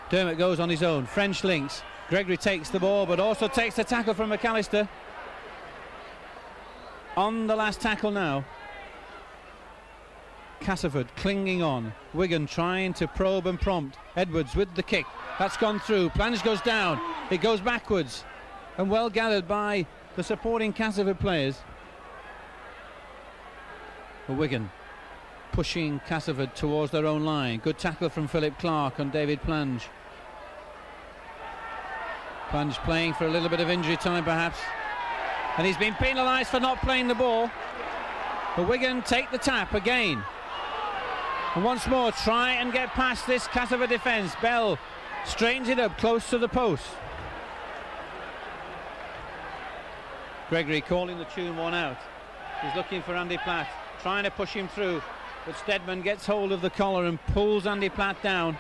Dermot goes on his own. French links. Gregory takes the ball, but also takes the tackle from McAllister. On the last tackle now. Castleford clinging on. Wigan trying to probe and prompt. Edwards with the kick. That's gone through. Plunge goes down. It goes backwards. And well gathered by the supporting Castleford players. But Wigan pushing Castleford towards their own line. Good tackle from Philip Clark on David Plange. Plange playing for a little bit of injury time perhaps. And he's been penalised for not playing the ball. But Wigan take the tap again. And once more try and get past this Castleford defence. Bell straightens it up close to the post. Gregory calling the tune one out. He's looking for Andy Platt, trying to push him through, but Stedman gets hold of the collar and pulls Andy Platt down.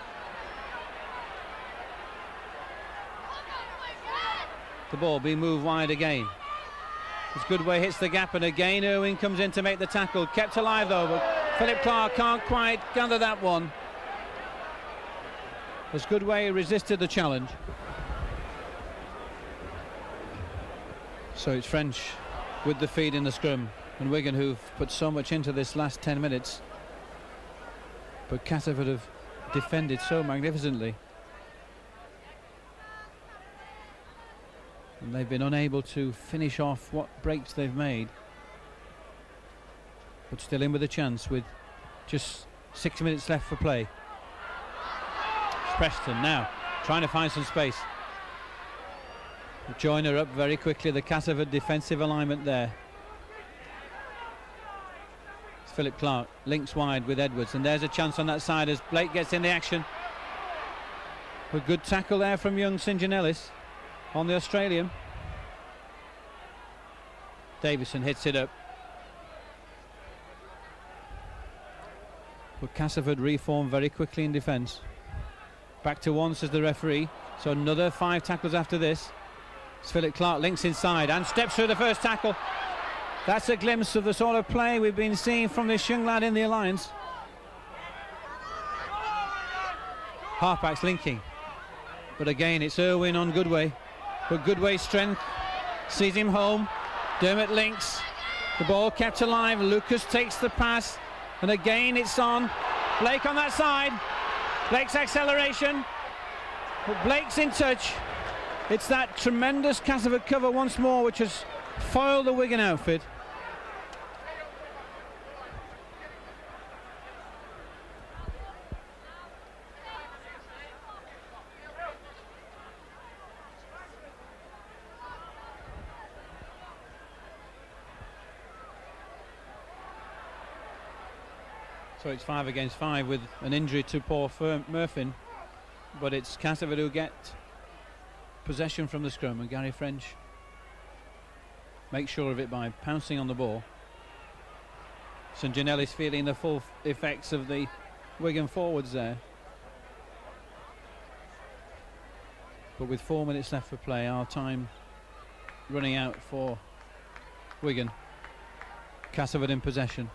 The ball being moved wide again. As Goodway hits the gap, and again Irwin comes in to make the tackle. Kept alive though, but Philip Clark can't quite gather that one. As Goodway resisted the challenge. So it's French with the feed in the scrum, and Wigan, who've put so much into this last 10 minutes. But Castleford have defended so magnificently. And they've been unable to finish off what breaks they've made. But still in with a chance with just 6 minutes left for play. It's Preston now trying to find some space. Joyner up very quickly, the Castleford defensive alignment there. It's Philip Clark, links wide with Edwards, and there's a chance on that side as Blake gets in the action. A good tackle there from young St John Ellis on the Australian. Davison hits it up. But Castleford reform very quickly in defence. Back to one, says the referee. So another 5 tackles after this. It's Philip Clark, links inside and steps through the first tackle. That's a glimpse of the sort of play we've been seeing from this young lad in the alliance. Halfbacks linking. But again, it's Irwin on Goodway. But Goodway's strength sees him home. Dermot links. The ball kept alive. Lucas takes the pass. And again, it's on. Blake on that side. Blake's acceleration. But Blake's in touch. It's that tremendous Castleford cover once more which has foiled the Wigan outfit. So it's 5 against 5 with an injury to poor Murphin, but it's Castleford who get possession from the scrum, and Gary French makes sure of it by pouncing on the ball. St Janelli's feeling the full effects of the Wigan forwards there. But with 4 minutes left for play, our time running out for Wigan. Castleford in possession.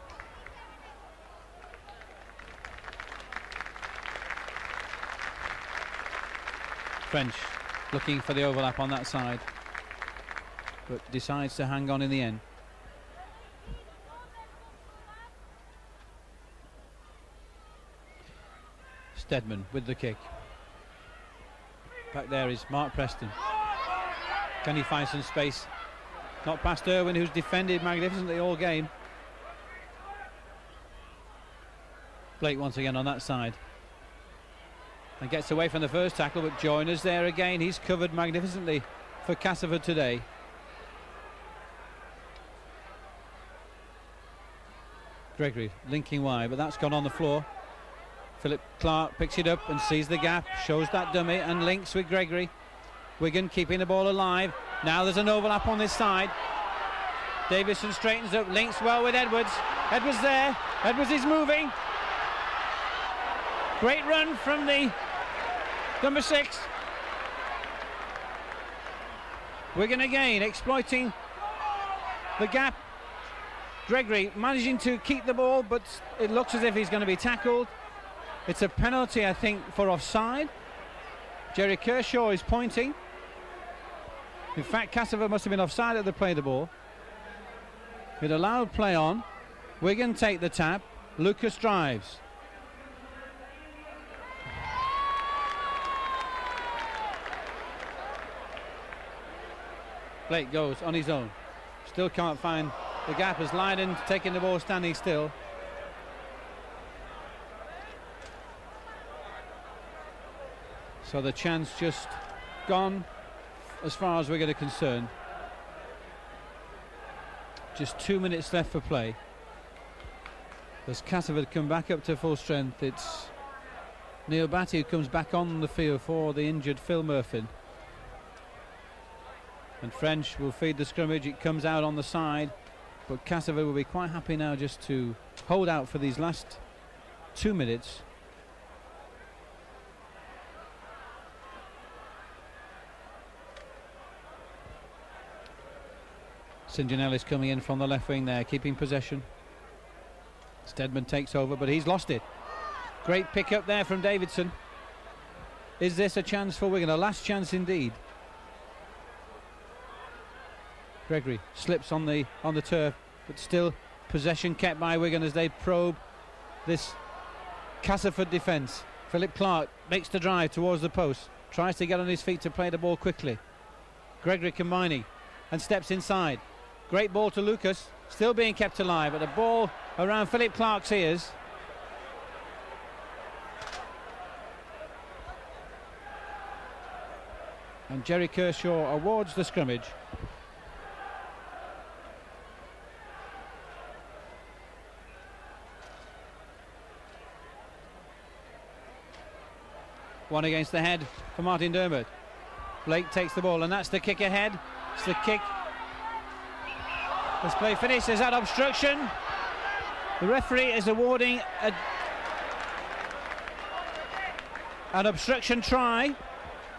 French looking for the overlap on that side, but decides to hang on in the end. Steadman with the kick. Back there is Mark Preston. Can he find some space? Not past Irwin, who's defended magnificently all game. Blake once again on that side. And gets away from the first tackle, but Joyner's there again. He's covered magnificently for Castleford today. Gregory linking wide, but that's gone on the floor. Philip Clark picks it up and sees the gap, shows that dummy and links with Gregory. Wigan keeping the ball alive. Now there's an overlap on this side. Davison straightens up, links well with Edwards. Edwards there. Edwards is moving. Great run from the number 6. Wigan again exploiting the gap. Gregory managing to keep the ball, but it looks as if he's going to be tackled. It's a penalty, I think, for offside. Jerry Kershaw is pointing. In fact, Castleford must have been offside at the play of the ball. It allowed play on. Wigan take the tap. Lucas drives. Blake goes on his own. Still can't find the gap as Lydon taking the ball standing still. So the chance just gone as far as Wigan are concerned. Just 2 minutes left for play. As Castleford come back up to full strength, it's Neil Batty who comes back on the field for the injured Phil Murphy. And French will feed the scrimmage. It comes out on the side, but Castleford will be quite happy now just to hold out for these last 2 minutes. St Janellis coming in from the left wing there, keeping possession. Steadman takes over, but he's lost it. Great pick up there from Davidson. Is this a chance for Wigan? A last chance indeed. Gregory slips on the turf, but still possession kept by Wigan as they probe this Castleford defence. Philip Clark makes the drive towards the post, tries to get on his feet to play the ball quickly. Gregory combining and steps inside. Great ball to Lucas, still being kept alive, but the ball around Philip Clark's ears. And Jerry Kershaw awards the scrimmage. One against the head for Martin Dermott. Blake takes the ball, and that's the kick ahead. It's the kick. This play finished. Is that obstruction? The referee is awarding an obstruction try.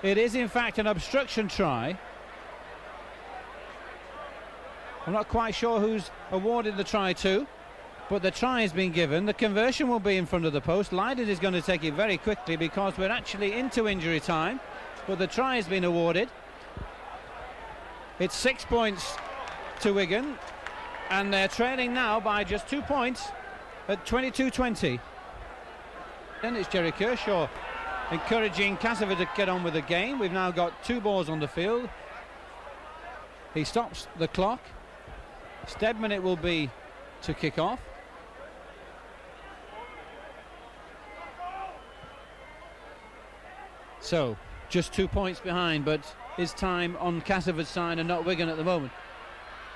It is in fact an obstruction try. I'm not quite sure who's awarded the try to, but the try has been given. The conversion will be in front of the post. Leiden is going to take it very quickly because we're actually into injury time, but the try has been awarded. It's 6 points to Wigan, and they're trailing now by just 2 points at 22-20. Then it's Jerry Kershaw encouraging Castleford to get on with the game. We've now got 2 balls on the field. He stops the clock. Steadman it will be to kick off. So just 2 points behind, but is time on Castleford's side and not Wigan at the moment,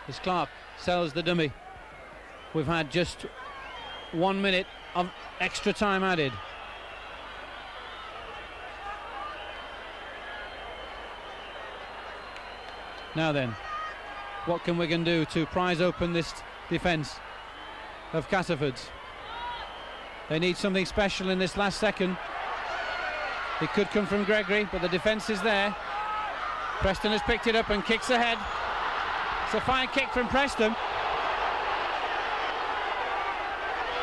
as Clark sells the dummy. We've had just 1 minute of extra time added. Now then, what can Wigan do to prise open this defence of Castleford's? They need something special in this last second. It could come from Gregory, but the defence is there. Preston has picked it up and kicks ahead. It's a fine kick from Preston.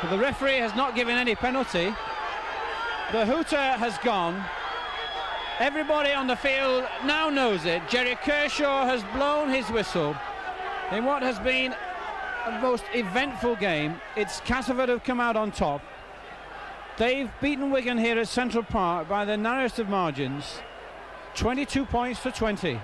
But the referee has not given any penalty. The hooter has gone. Everybody on the field now knows it. Jerry Kershaw has blown his whistle in what has been a most eventful game. It's Castleford have come out on top. They've beaten Wigan here at Central Park by the narrowest of margins, 22 points to 20.